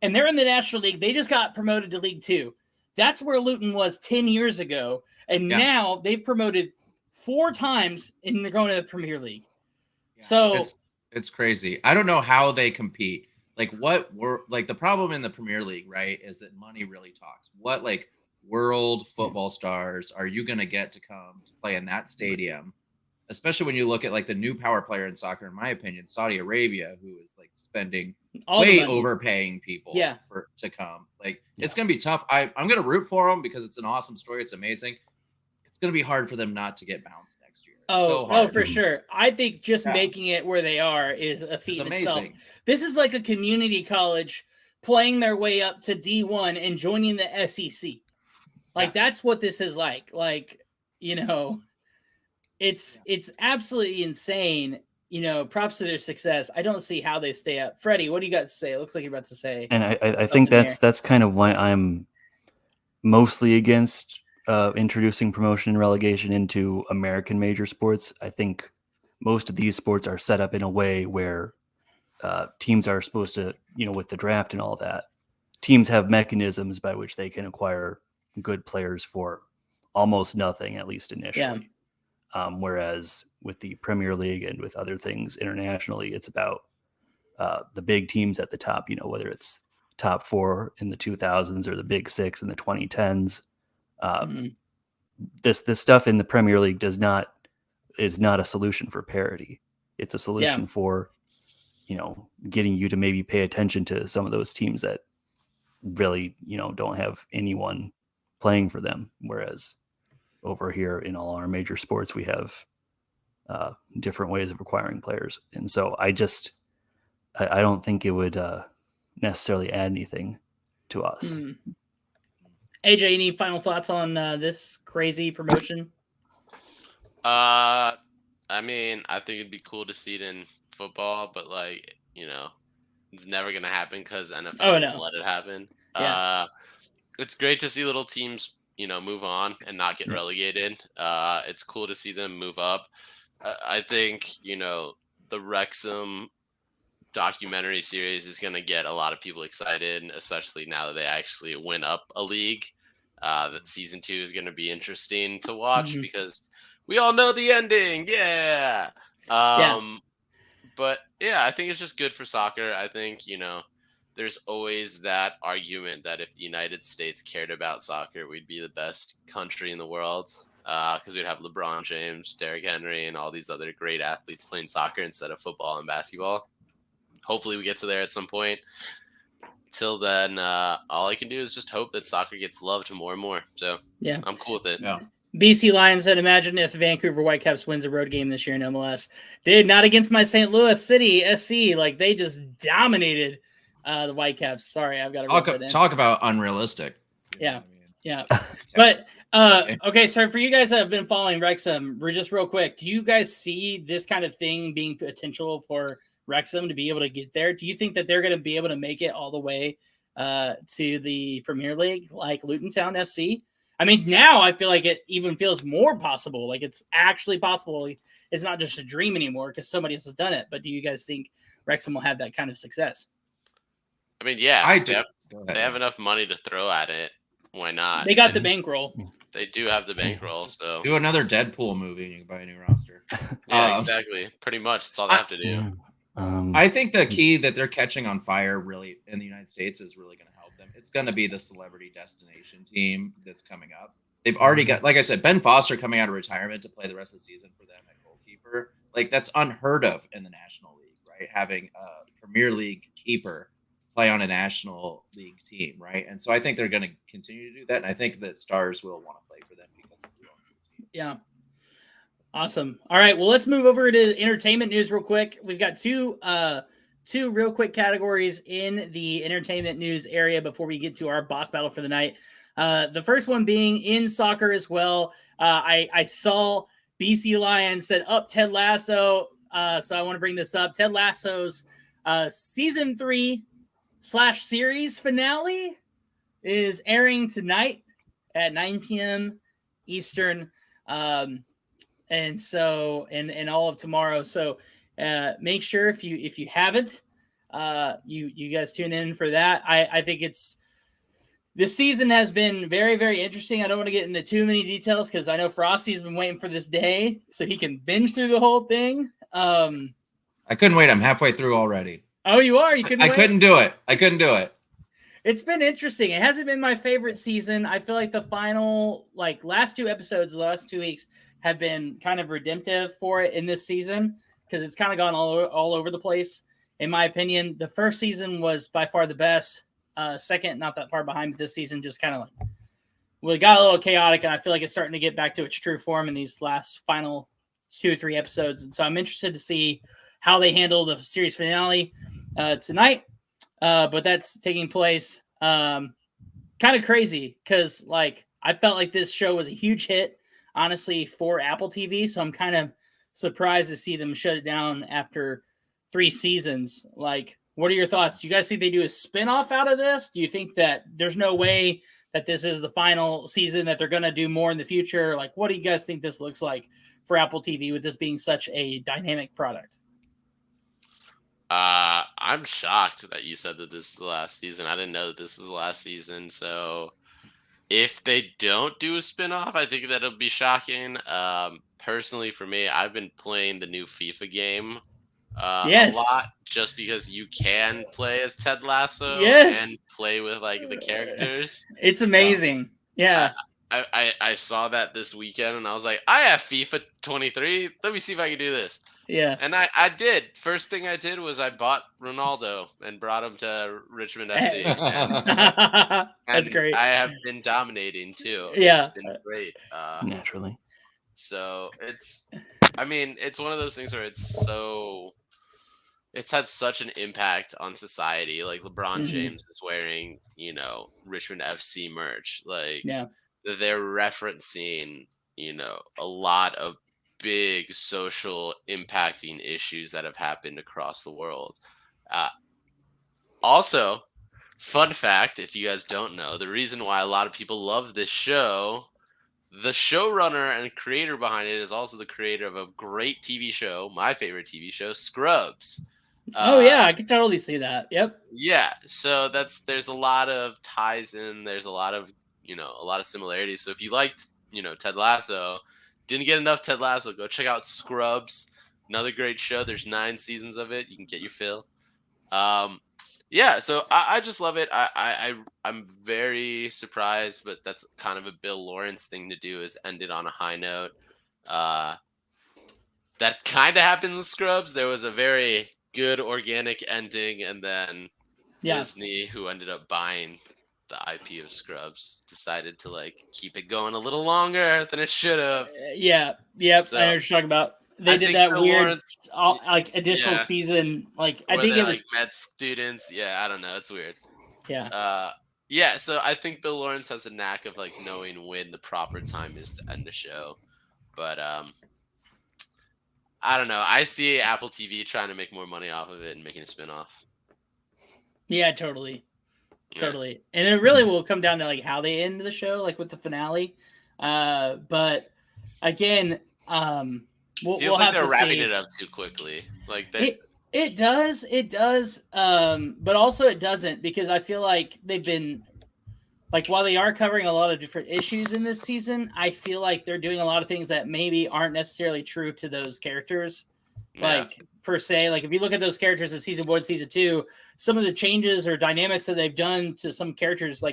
And they're in the National League. They just got promoted to League 2. That's where Luton was 10 years ago, and now they've promoted 4 times, and they're going to the Premier League. Yeah, so. It's crazy. I don't know how they compete. Like the problem in the Premier League, right, is that money really talks. What like world football stars are you going to get to come to play in that stadium? Especially when you look at like the new power player in soccer, in my opinion, Saudi Arabia, who is like spending way overpaying people to come. Like it's going to be tough. I'm going to root for them because it's an awesome story. It's amazing. It's going to be hard for them not to get bounced next year. Oh, for sure. I think just making it where they are is a feat in itself. This is like a community college playing their way up to D1 and joining the SEC. Like that's what this is like. Like, you know, it's absolutely insane. You know, props to their success. I don't see how they stay up. Freddie, what do you got to say? It looks like you're about to say. And I think that's kind of why I'm mostly against introducing promotion and relegation into American major sports. I think most of these sports are set up in a way where teams are supposed to, you know, with the draft and all that, teams have mechanisms by which they can acquire good players for almost nothing, at least initially. Whereas with the Premier League and with other things internationally, it's about the big teams at the top, you know, whether it's top 4 in the 2000s or the big 6 in the 2010s. This stuff in the Premier League is not a solution for parity. It's a solution for, you know, getting you to maybe pay attention to some of those teams that really, you know, don't have anyone playing for them. Whereas over here in all our major sports, we have different ways of acquiring players. And so I don't think it would necessarily add anything to us. AJ, any final thoughts on this crazy promotion? I mean, I think it'd be cool to see it in football, but like, you know, It's never going to happen because NFL Oh, won't no. let it happen. Yeah. It's great to see little teams, move on and not get Yeah. relegated. It's cool to see them move up. I think, the Wrexham documentary series is going to get a lot of people excited, especially now that they actually win up a league. That season 2 is going to be interesting to watch because we all know the ending. Yeah. Yeah. But yeah, I think it's just good for soccer. I think, there's always that argument that if the United States cared about soccer, we'd be the best country in the world. Because we'd have LeBron James, Derrick Henry, and all these other great athletes playing soccer instead of football and basketball. Hopefully we get to there at some point. Till then, all I can do is just hope that soccer gets loved more and more. So Yeah, I'm cool with it. Yeah. BC Lions said, imagine if the Vancouver Whitecaps wins a road game this year in MLS. Dude, not against my St. Louis City SC. Like, they just dominated the Whitecaps. Sorry, I've got to rub that in. Talk about unrealistic. Yeah. Yeah. But, okay, so for you guys that have been following Wrexham, just real quick, do you guys see this kind of thing being potential for Wrexham to be able to get there? Do you think that they're going to be able to make it all the way to the Premier League like Luton Town FC? I mean, now I feel like it even feels more possible. Like it's actually possible. It's not just a dream anymore because somebody else has done it. But do you guys think Wrexham will have that kind of success? I mean, yeah, I do. They have enough money to throw at it. Why not? They got the bankroll. They do have the bankroll, so Do another Deadpool movie and you can buy a new roster. yeah, exactly. Pretty much, that's all they have to do. Yeah. I think the key that they're catching on fire really in the United States is really going to help them. It's going to be the celebrity destination team that's coming up. They've already got, like I said, Ben Foster coming out of retirement to play the rest of the season for them at goalkeeper. Like that's unheard of in the National League, right? Having a Premier League keeper play on a National League team, right? And so I think they're going to continue to do that. And I think that stars will want to play for them because of the team. Yeah. Awesome. All right. Well, let's move over to entertainment news real quick. We've got two real quick categories in the entertainment news area before we get to our boss battle for the night. The first one being in soccer as well. I saw BC Lions said up Ted Lasso. So I want to bring this up. Ted Lasso's season 3/series finale is airing tonight at 9 p.m. Eastern. And so, and all of tomorrow. So, make sure if you haven't, you guys tune in for that. I think this season has been very, very interesting. I don't want to get into too many details because I know Frosty's been waiting for this day so he can binge through the whole thing. I couldn't wait. I'm halfway through already. Oh, you are? You couldn't wait? I couldn't do it. I couldn't do it. It's been interesting. It hasn't been my favorite season. I feel like the final, last 2 episodes, the last 2 weeks have been kind of redemptive for it in this season because it's kind of gone all over the place. In my opinion, the first season was by far the best. Second, not that far behind, but this season just kind of it got a little chaotic, and I feel like it's starting to get back to its true form in these last final 2 or 3 episodes. And so I'm interested to see how they handle the series finale tonight. But that's taking place kind of crazy because I felt like this show was a huge hit, honestly, for Apple TV. So I'm kind of surprised to see them shut it down after 3 seasons. What are your thoughts? Do you guys think they do a spinoff out of this? Do you think that there's no way that this is the final season, that they're going to do more in the future? What do you guys think this looks like for Apple TV with this being such a dynamic product? I'm shocked that you said that this is the last season. I didn't know that this is the last season. So if they don't do a spinoff, I think that'll be shocking. Personally, for me, I've been playing the new FIFA game a lot just because you can play as Ted Lasso and play with the characters. It's amazing. I saw that this weekend and I was like, I have FIFA 23. Let me see if I can do this. Yeah. And I did. First thing I did was I bought Ronaldo and brought him to Richmond FC. That's great. I have been dominating too. Yeah. It's been great. Naturally. So it's one of those things where it's had such an impact on society. LeBron James is wearing, Richmond FC merch. They're referencing, a lot of big social impacting issues that have happened across the world. Also, fun fact, if you guys don't know, the reason why a lot of people love this show, the showrunner and creator behind it is also the creator of a great TV show, my favorite TV show, Scrubs. Oh yeah, I can totally see that. Yep. Yeah, so there's a lot of ties in. There's a lot of similarities. So if you liked Ted Lasso, didn't get enough Ted Lasso, go check out Scrubs. Another great show. There's 9 seasons of it. You can get your fill. Yeah, so I just love it. I'm very surprised, but that's kind of a Bill Lawrence thing to do, is end it on a high note. That kind of happened with Scrubs. There was a very good organic ending, and then Disney, who ended up buying the IP of Scrubs, decided to keep it going a little longer than it should have. Yep. So, I know what you're talking about. They did that weird additional season. I think it was med students. Yeah, I don't know. It's weird. Yeah. Yeah. So I think Bill Lawrence has a knack of knowing when the proper time is to end a show. But I don't know. I see Apple TV trying to make more money off of it and making a spinoff. Yeah, totally. And it really will come down to how they end the show, with the finale. But again, we'll have they're to wrapping see. it up too quickly. It does. But also it doesn't, because I feel like they've been while they are covering a lot of different issues in this season, I feel like they're doing a lot of things that maybe aren't necessarily true to those characters. Per se, if you look at those characters in season 1, season 2, some of the changes or dynamics that they've done to some characters,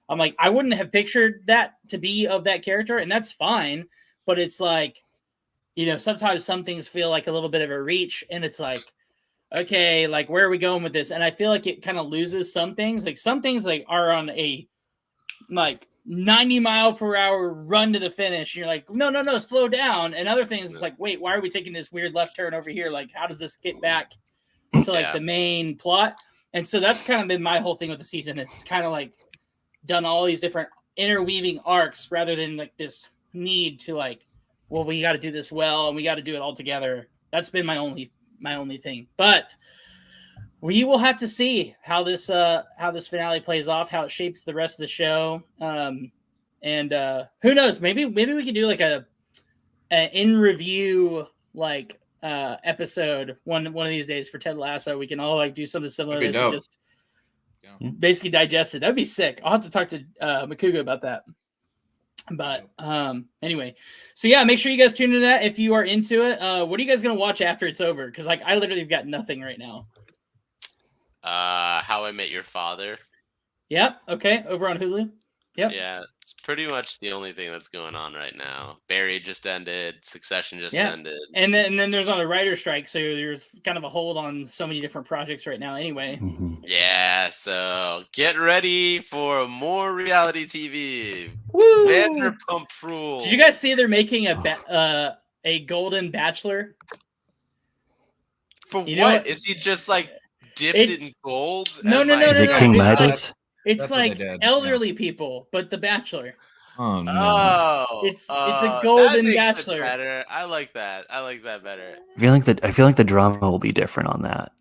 I wouldn't have pictured that to be of that character, and that's fine. But it's sometimes some things feel like a little bit of a reach, and it's okay, where are we going with this? And I feel like it kind of loses some things. Some things are on a 90-mile-per-hour run to the finish. You're no, slow down. And other things, it's wait, why are we taking this weird left turn over here? How does this get back to the main plot? And so that's kind of been my whole thing with the season. It's kind of done all these different interweaving arcs rather than this need to well, we got to do this well and we got to do it all together. That's been my only thing. But we will have to see how this finale plays off, how it shapes the rest of the show. And who knows? Maybe we can do a in review episode one of these days for Ted Lasso. We can all do something similar to this and just basically digest it. That'd be sick. I'll have to talk to Makuga about that. But anyway, so yeah, make sure you guys tune into that if you are into it. What are you guys gonna watch after it's over? Because I literally have got nothing right now. How I Met Your Father. Yeah. Okay. Over on Hulu. Yep. Yeah, it's pretty much the only thing that's going on right now. Barry just ended. Succession just ended. And then there's on a writer strike, so there's kind of a hold on so many different projects right now. Anyway. Mm-hmm. Yeah. So get ready for more reality TV. Woo! Vanderpump Rules. Did you guys see they're making a Golden Bachelor? For what? Is he just dipped in gold? No. Is it King Midas? It's elderly people, but The Bachelor. Oh no! Oh, it's a Golden that makes Bachelor. It better. I like that. I like that better. I feel like the drama will be different on that.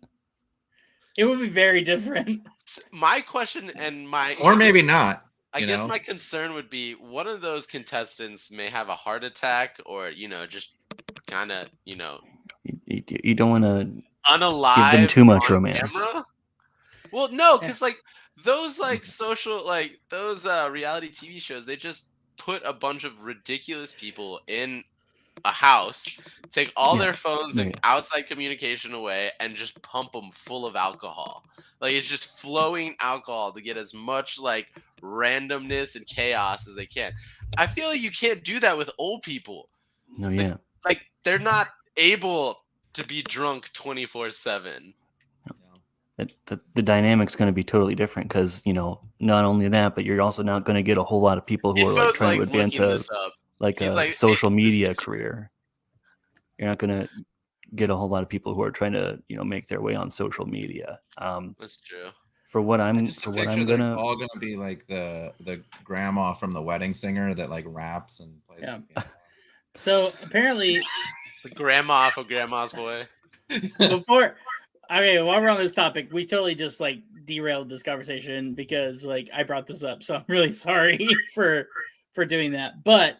It would be very different. My question and or maybe not. I guess my concern would be one of those contestants may have a heart attack, or just kind of You don't want to unalive. Give them too much romance. Camera? Well, no, because those social those reality TV shows, they just put a bunch of ridiculous people in a house, take all their phones and outside communication away, and just pump them full of alcohol. It's just flowing alcohol to get as much randomness and chaos as they can. I feel like you can't do that with old people. No, yeah. They're not able to be drunk 24/7. The dynamic's going to be totally different because not only that, but you're also not going to get a whole lot of people who are trying to advance a social media career. You're not going to get a whole lot of people who are trying to make their way on social media. That's true. For what I'm gonna all gonna be the grandma from The Wedding Singer that raps and plays. Yeah. So apparently, the grandma of Grandma's Boy. while we're on this topic, we totally just derailed this conversation because like I brought this up, so I'm really sorry for doing that. But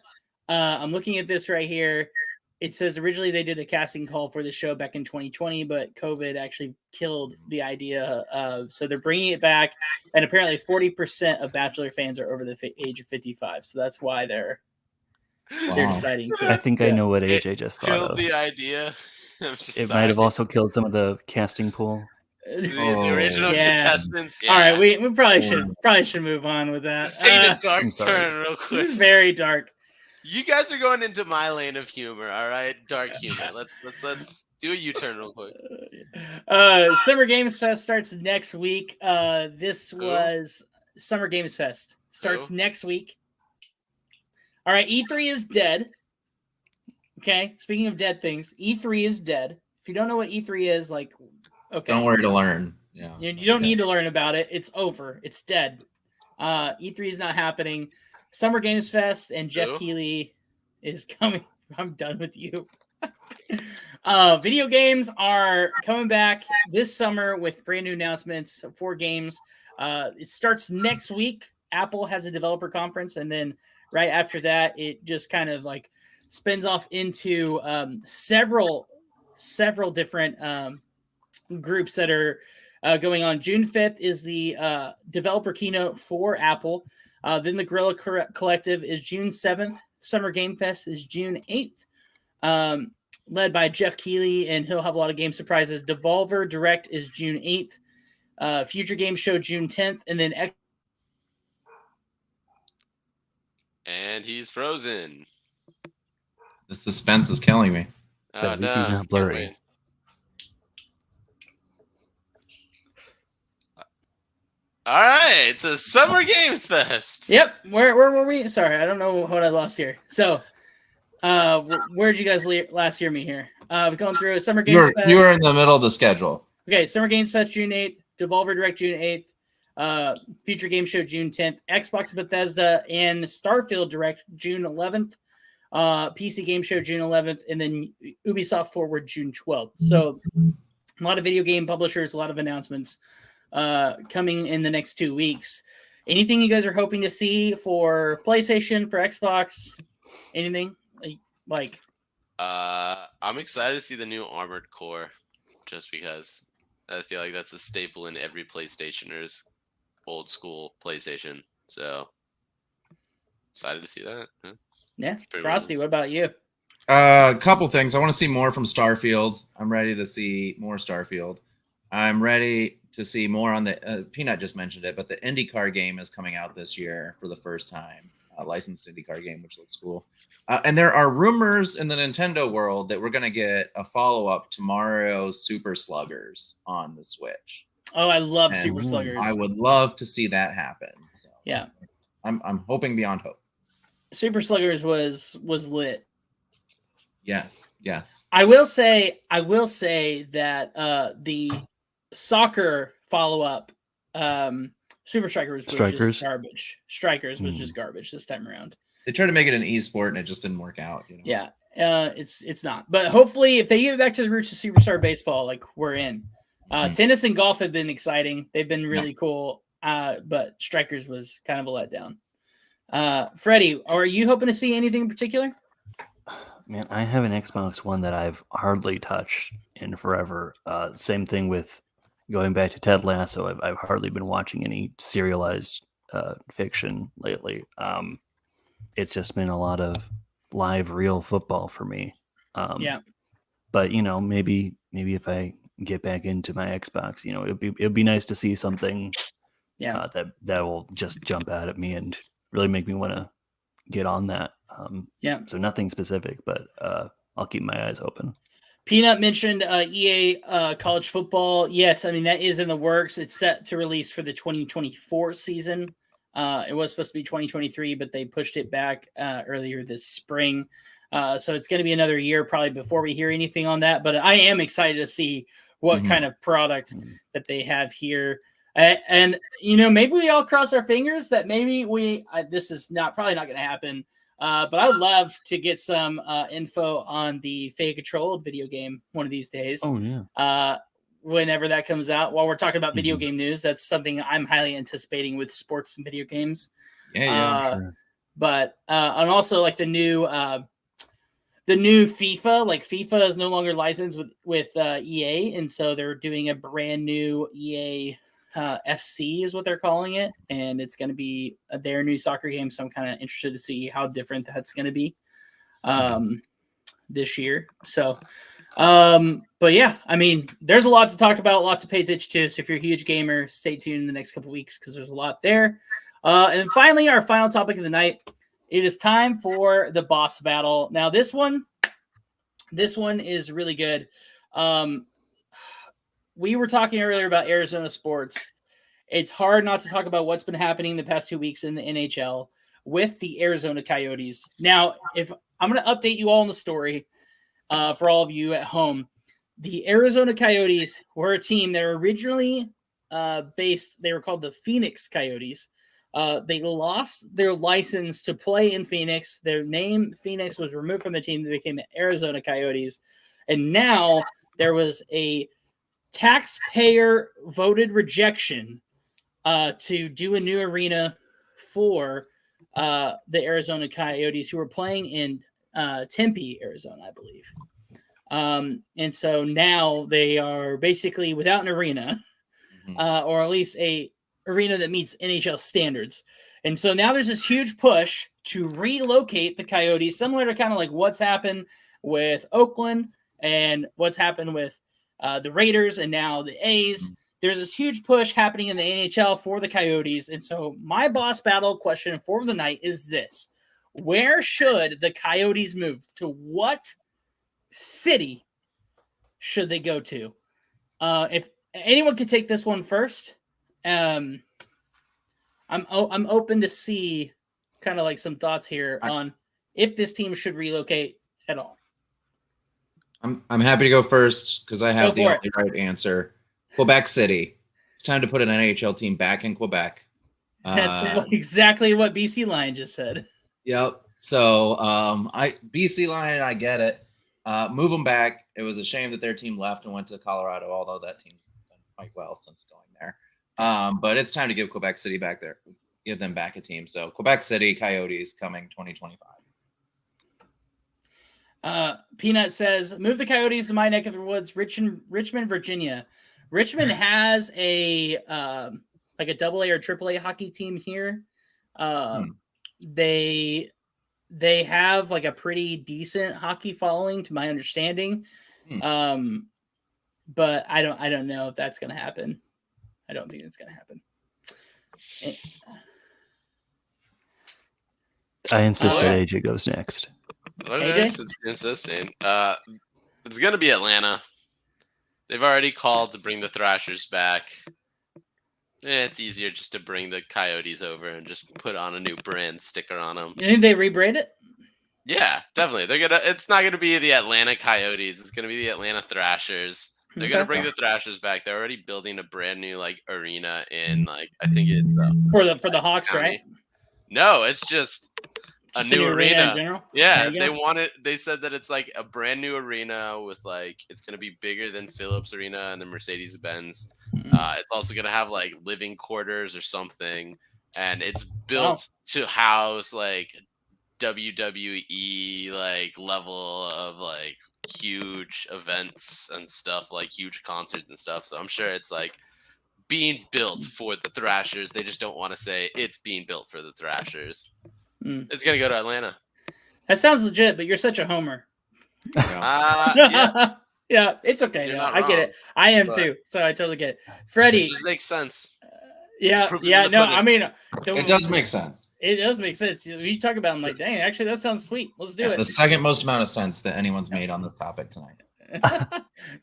I'm looking at this right here. It says originally they did a casting call for the show back in 2020, but COVID actually killed the idea of. So they're bringing it back, and apparently 40% of Bachelor fans are over the age of 55. So that's why they're deciding to. I think I know what AJ just thought Killed of. the idea. It might have also killed some of the casting pool. The original contestants. Yeah. All right, we probably should move on with that. Let's take a dark I'm sorry. turn real quick. Very dark. You guys are going into my lane of humor, all right? Dark humor. Let's do a U-turn real quick. Summer Games Fest starts next week. This was Summer Games Fest starts next week. All right, E3 is dead. Okay, speaking of dead things, E3 is dead. If you don't know what E3 is, like, okay, Don't worry to learn. Yeah, you don't need to learn about it. It's over. It's dead. E3 is not happening. Summer Games Fest and Jeff Keighley is coming. I'm done with you. Video games are coming back this summer with brand new announcements. 4 games. It starts next week. Apple has a developer conference, and then right after that, it just kind of like spins off into several different groups that are going on. June 5th is the developer keynote for Apple. Then the Guerrilla Collective is June 7th. Summer Game Fest is June 8th, led by Jeff Keighley, and he'll have a lot of game surprises. Devolver Direct is June 8th. Future Game Show June 10th, and then And he's frozen. The suspense is killing me. At least he's not blurry. All right, it's a Summer Games Fest. Yep. Where were we? Sorry, I don't know what I lost here. So, where'd you guys last hear me here? We're going through Summer Games Fest. You were in the middle of the schedule. Okay, Summer Games Fest June 8th, Devolver Direct June 8th, Future Game Show June 10th, Xbox Bethesda and Starfield Direct June 11th, PC Game Show June 11th, and then Ubisoft Forward June 12th. So, a lot of video game publishers, a lot of announcements coming in the next 2 weeks. Anything you guys are hoping to see for PlayStation, for Xbox? Anything like? I'm excited to see the new Armored Core, just because I feel like that's a staple in every PlayStationer's old school PlayStation. So excited to see that. Yeah, Frosty, what about you? A couple things. I want to see more from Starfield. I'm ready to see more Starfield. I'm ready to see more on the Peanut just mentioned it, but the IndyCar game is coming out this year for the first time, a licensed IndyCar game, which looks cool. And there are rumors in the Nintendo world that we're going to get a follow-up to Mario's Super Sluggers on the Switch. Oh, I love Super Sluggers. I would love to see that happen. So yeah, I'm hoping beyond hope. Super Sluggers was lit. Yes. I will say that the soccer follow-up, Super Strikers was just garbage. Strikers was just garbage this time around. They tried to make it an e-sport and it just didn't work out. You know? Yeah, it's not. But hopefully, if they get back to the roots of Superstar Baseball, like we're in. Tennis and golf have been exciting. They've been really cool. But Strikers was kind of a letdown. Freddie, are you hoping to see anything in particular? Man, I have an Xbox One that I've hardly touched in forever. Same thing with going back to Ted Lasso. I've hardly been watching any serialized fiction lately. It's just been a lot of live, real football for me. But maybe if I get back into my Xbox, it'd be nice to see something that will just jump out at me and really make me want to get on that. So nothing specific, but I'll keep my eyes open. Peanut mentioned EA college football. Yes, I mean that is in the works. It's set to release for the 2024 season. It was supposed to be 2023, but they pushed it back earlier this spring. So it's going to be another year probably before we hear anything on that. But I am excited to see what kind of product that they have here. And maybe we all cross our fingers that maybe this is probably not going to happen. But I would love to get some info on the Faye Controlled video game one of these days. Oh yeah. whenever that comes out. While we're talking about video Mhm. game news, that's something I'm highly anticipating with sports and video games. Yeah. Sure. But and also like the new FIFA, like FIFA is no longer licensed with EA, and so they're doing a brand new EA FC is what they're calling it, and it's going to be their new soccer game. So I'm kind of interested to see how different that's going to be this year. So, but yeah, I mean, there's a lot to talk about, lots to pay attention to. So if you're a huge gamer, stay tuned in the next couple of weeks because there's a lot there. And then finally, our final topic of the night. It is time for the boss battle. Now, this one is really good. We were talking earlier about Arizona sports. It's hard not to talk about what's been happening the past 2 weeks in the NHL with the Arizona Coyotes. Now, if I'm going to update you all on the story for all of you at home, the Arizona Coyotes were a team that were originally they were called the Phoenix Coyotes. They lost their license to play in Phoenix. Their name, Phoenix, was removed from the team. They became the Arizona Coyotes. And now there was a taxpayer voted rejection to do a new arena for the Arizona Coyotes, who were playing in Tempe, Arizona, I believe. And so now they are basically without an arena, or at least a arena that meets NHL standards. And so now there's this huge push to relocate the Coyotes, similar to kind of like what's happened with Oakland and what's happened with the Raiders and now the A's. There's this huge push happening in the NHL for the Coyotes. And so my boss battle question for the night is this. Where should the Coyotes move? To what city should they go to? If anyone could take this one first, I'm open to see kind of like some thoughts here on if this team should relocate at all. I'm happy to go first because I have the only right answer. Quebec City. It's time to put an NHL team back in Quebec. That's exactly what BC Lion just said. Yep. So BC Lion, I get it. Move them back. It was a shame that their team left and went to Colorado, although that team's done quite well since going there. But it's time to give Quebec City back there. Give them back a team. So Quebec City Coyotes coming 2025. Peanut says, move the Coyotes to my neck of the woods, Richmond, Virginia. Richmond has a like a AA or AAA hockey team here. They have like a pretty decent hockey following, to my understanding. But I don't know if that's going to happen. I don't think it's going to happen. I insist that AJ goes next. Okay, it's insisting. It's going to be Atlanta. They've already called to bring the Thrashers back. It's easier just to bring the Coyotes over and just put on a new brand sticker on them. You think they rebrand it? Yeah, definitely. It's not gonna be the Atlanta Coyotes. It's gonna be the Atlanta Thrashers. They're gonna bring the Thrashers back. They're already building a brand new arena in I think it's for the Hawks, County. right? No, it's just a new arena in general. Yeah, they said that it's like a brand new arena with it's gonna be bigger than Phillips Arena and the Mercedes-Benz. It's also gonna have living quarters or something, and it's built to house WWE level of huge events and stuff, huge concerts and stuff. So I'm sure it's being built for the Thrashers. They just don't want to say it's being built for the Thrashers. It's gonna go to Atlanta. That sounds legit, but you're such a homer. Yeah. Yeah, it's okay. I get it. I am too, so I totally get it. Freddie, it just makes sense. Yeah. No, I mean, it does make sense. It does make sense. You talk about it, I'm dang, actually, that sounds sweet. Let's do it. The second most amount of sense that anyone's made on this topic tonight.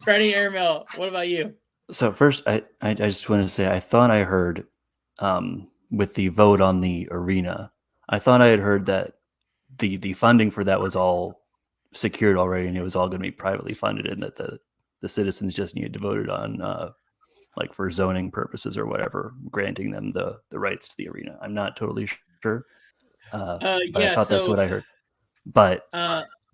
Freddie Airmail, what about you? So first, I just want to say I thought I heard with the vote on the arena, I thought I had heard that the funding for that was all secured already, and it was all going to be privately funded, and that the citizens just needed to vote it on. For zoning purposes or whatever, granting them the rights to the arena. I'm not totally sure. But I thought that's what I heard. But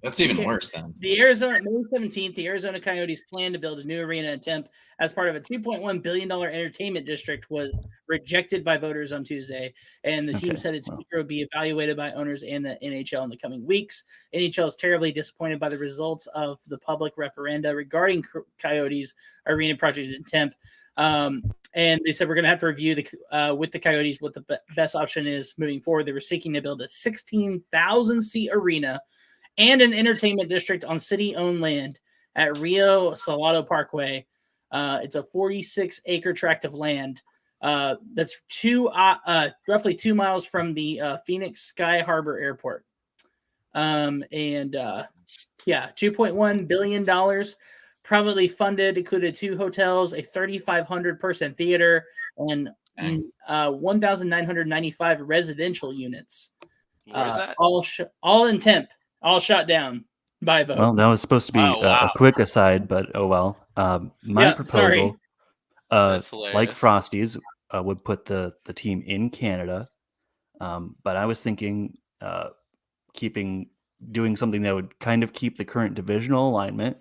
That's even worse then. May 17th, the Arizona Coyotes plan to build a new arena in Tempe as part of a $2.1 billion entertainment district was rejected by voters on Tuesday. And the team said its future would be evaluated by owners and the NHL in the coming weeks. NHL is terribly disappointed by the results of the public referenda regarding Coyotes arena project in Tempe. And they said we're going to have to review with the Coyotes what the best option is moving forward. They were seeking to build a 16,000 seat arena and an entertainment district on city-owned land at Rio Salado Parkway. It's a 46-acre tract of land that's roughly 2 miles from the Phoenix Sky Harbor Airport. $2.1 billion probably funded, included 2 hotels, a 3,500-person theater, and 1,995 residential units. Where is that? All in Tempe. All shot down by vote. Well, that was supposed to be a quick aside, but oh well. My proposal, like Frosty's, would put the team in Canada, but I was thinking doing something that would kind of keep the current divisional alignment.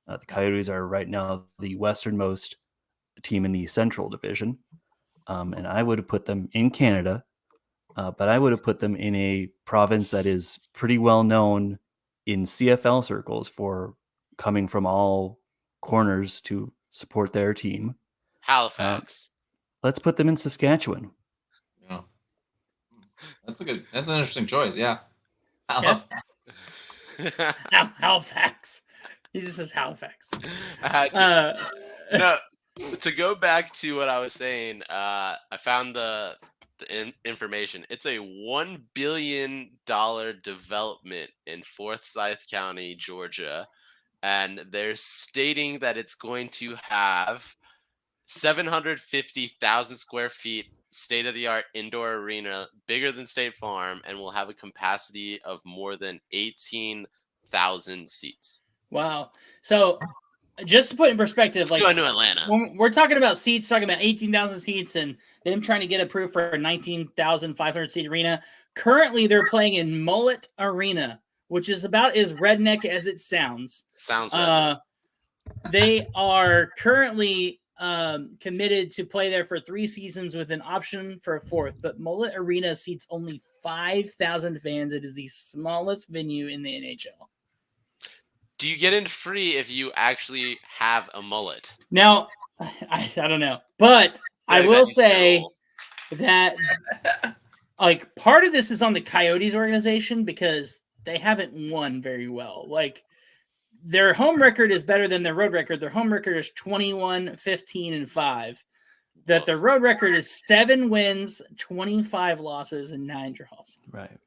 The Coyotes are right now the westernmost team in the Central Division, and I would have put them in Canada. But I would have put them in a province that is pretty well known in CFL circles for coming from all corners to support their team. Halifax. Let's put them in Saskatchewan. Yeah. That's an interesting choice. Yeah. Halifax. He just says Halifax. No, to go back to what I was saying, I found the information. It's a $1 billion development in Forsyth County, Georgia, and they're stating that it's going to have 750,000 square feet, state-of-the-art indoor arena, bigger than State Farm, and will have a capacity of more than 18,000 seats. Wow. So just to put in perspective, let's go into Atlanta. When we're talking about seats, talking about 18,000 seats and them trying to get approved for a 19,500 seat arena. Currently, they're playing in Mullet Arena, which is about as redneck as it sounds. Sounds redneck. They are currently committed to play there for 3 seasons with an option for a 4th. But Mullet Arena seats only 5,000 fans. It is the smallest venue in the NHL. Do you get in free if you actually have a mullet? Now, I don't know. But I will say that like part of this is on the Coyotes organization because they haven't won very well. Like their home record is better than their road record. Their home record is 21-15-5. That their road record is 7 wins, 25 losses, and 9 draws. Right.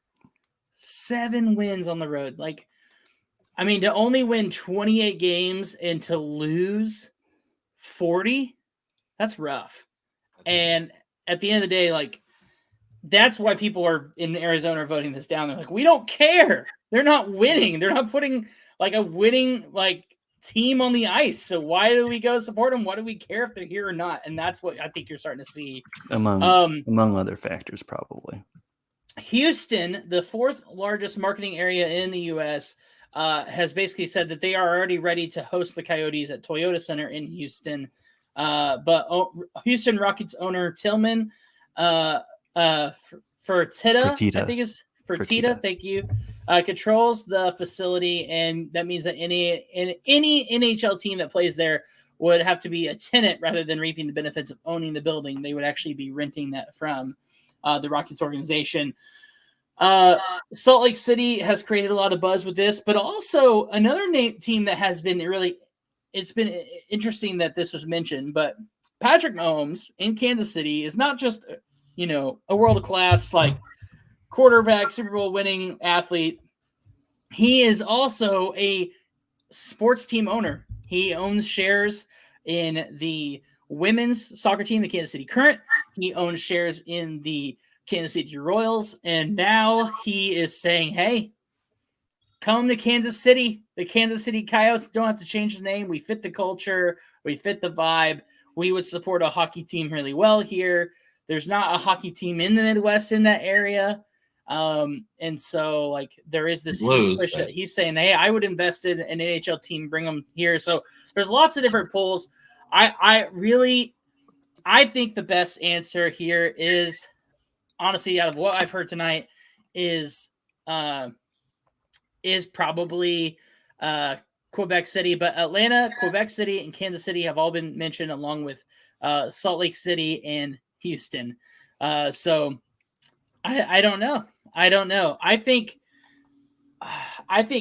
7 wins on the road. Like, I mean, to only win 28 games and to lose 40, that's rough. And at the end of the day, like, that's why people are in Arizona are voting this down. They're like, we don't care. They're not winning. They're not putting like a winning like team on the ice. So why do we go support them? Why do we care if they're here or not? And that's what I think you're starting to see. Among other factors, probably. Houston, the 4th largest marketing area in the U.S., has basically said that they are already ready to host the Coyotes at Toyota Center in Houston. But Houston Rockets owner Tillman Fertitta, I think is Fertitta, thank you, controls the facility, and that means that any NHL team that plays there would have to be a tenant rather than reaping the benefits of owning the building. They would actually be renting that from the Rockets organization. Salt Lake City has created a lot of buzz with this, but also another team that has been it's been interesting that this was mentioned, but Patrick Mahomes in Kansas City is not just, a world-class like quarterback, Super Bowl winning athlete. He is also a sports team owner. He owns shares in the women's soccer team, the Kansas City Current. He owns shares in the Kansas City Royals, and now he is saying, hey, come to Kansas City. The Kansas City Coyotes don't have to change the name. We fit the culture. We fit the vibe. We would support a hockey team really well here. There's not a hockey team in the Midwest in that area. And so like there is this Blues, huge push but- that he's saying, hey, I would invest in an NHL team, bring them here. So there's lots of different polls. I think the best answer here is, honestly, out of what I've heard tonight, is probably Quebec City. But Atlanta, Quebec City, and Kansas City have all been mentioned, along with Salt Lake City and Houston. So I don't know. I think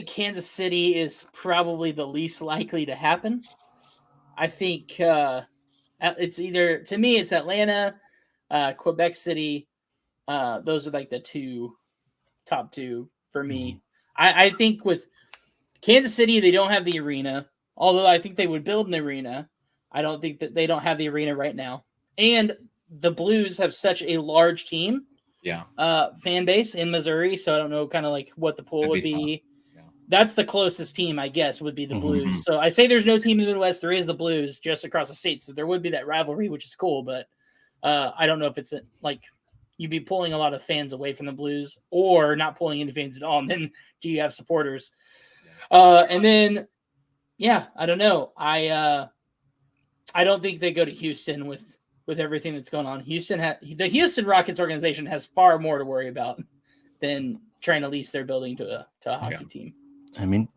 Kansas City is probably the least likely to happen. I think it's either, to me, it's Atlanta, Quebec City. Those are like the top two for me. I think with Kansas City, they don't have the arena, although I think they would build an arena. I don't think that they don't have the arena right now. And the Blues have such a large team, fan base in Missouri, so I don't know kind of like what the poll would be. Yeah. That's the closest team, I guess, would be the Blues. So I say there's no team in the Midwest. There is the Blues just across the state, so there would be that rivalry, which is cool, but I don't know if it's like you'd be pulling a lot of fans away from the Blues or not pulling any fans at all, and then do you have supporters? And then, I don't know. I don't think they go to Houston with everything that's going on. The Houston Rockets organization has far more to worry about than trying to lease their building to a hockey team. I mean,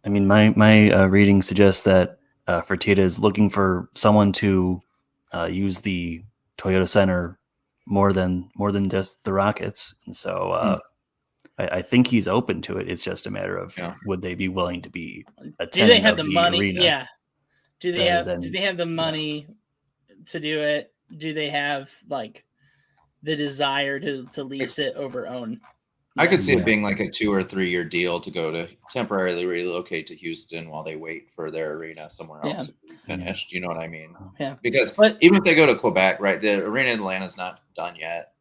my reading suggests that Fertitta is looking for someone to use the Toyota Center more than just the Rockets, and so I think he's open to it. It's just a matter of would they be willing to be a do they have the money? Arena? Yeah. Do they have the money to do it? Do they have like the desire to lease it over own? I could see it being like a 2 or 3 year deal to go to temporarily relocate to Houston while they wait for their arena somewhere else to be finished. You know what I mean? Yeah. Because even if they go to Quebec, right, the arena in Atlanta's not done yet.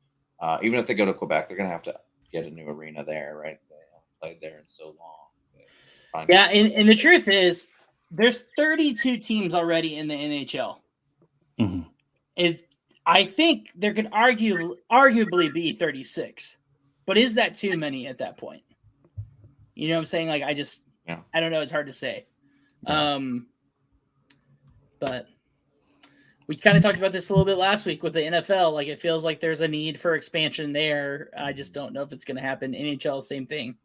Even if they go to Quebec, they're going to have to get a new arena there, right? They haven't played there in so long. Yeah, and the truth is, there's 32 teams already in the NHL. Mm-hmm. I think there could arguably be 36. But is that too many at that point? You know what I'm saying? Like, I don't know. It's hard to say. Yeah. But we kind of talked about this a little bit last week with the NFL. Like, it feels like there's a need for expansion there. I just don't know if it's going to happen. NHL, same thing.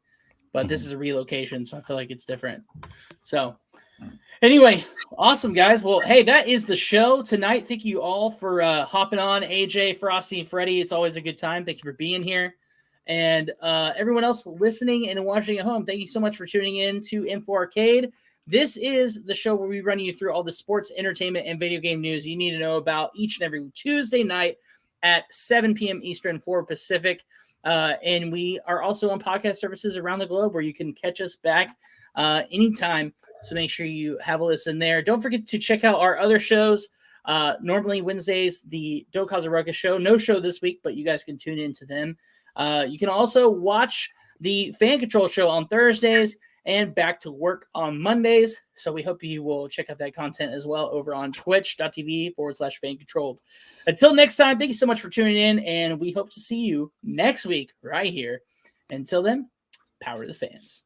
But this is a relocation, so I feel like it's different. So, anyway, awesome, guys. Well, hey, that is the show tonight. Thank you all for hopping on. AJ, Frosty, and Freddie, it's always a good time. Thank you for being here. And everyone else listening and watching at home, thank you so much for tuning in to Info Arcade. This is the show where we run you through all the sports, entertainment, and video game news you need to know about each and every Tuesday night at 7 p.m. Eastern, 4 Pacific. And we are also on podcast services around the globe where you can catch us back anytime. So make sure you have a listen there. Don't forget to check out our other shows. Normally Wednesdays, the Don't Cause a Ruckus show. No show this week, but you guys can tune into them. You can also watch the Fan Control show on Thursdays and Back to Work on Mondays. So we hope you will check out that content as well over on twitch.tv/fancontrolled. Until next time, thank you so much for tuning in, and we hope to see you next week right here. Until then, power to the fans.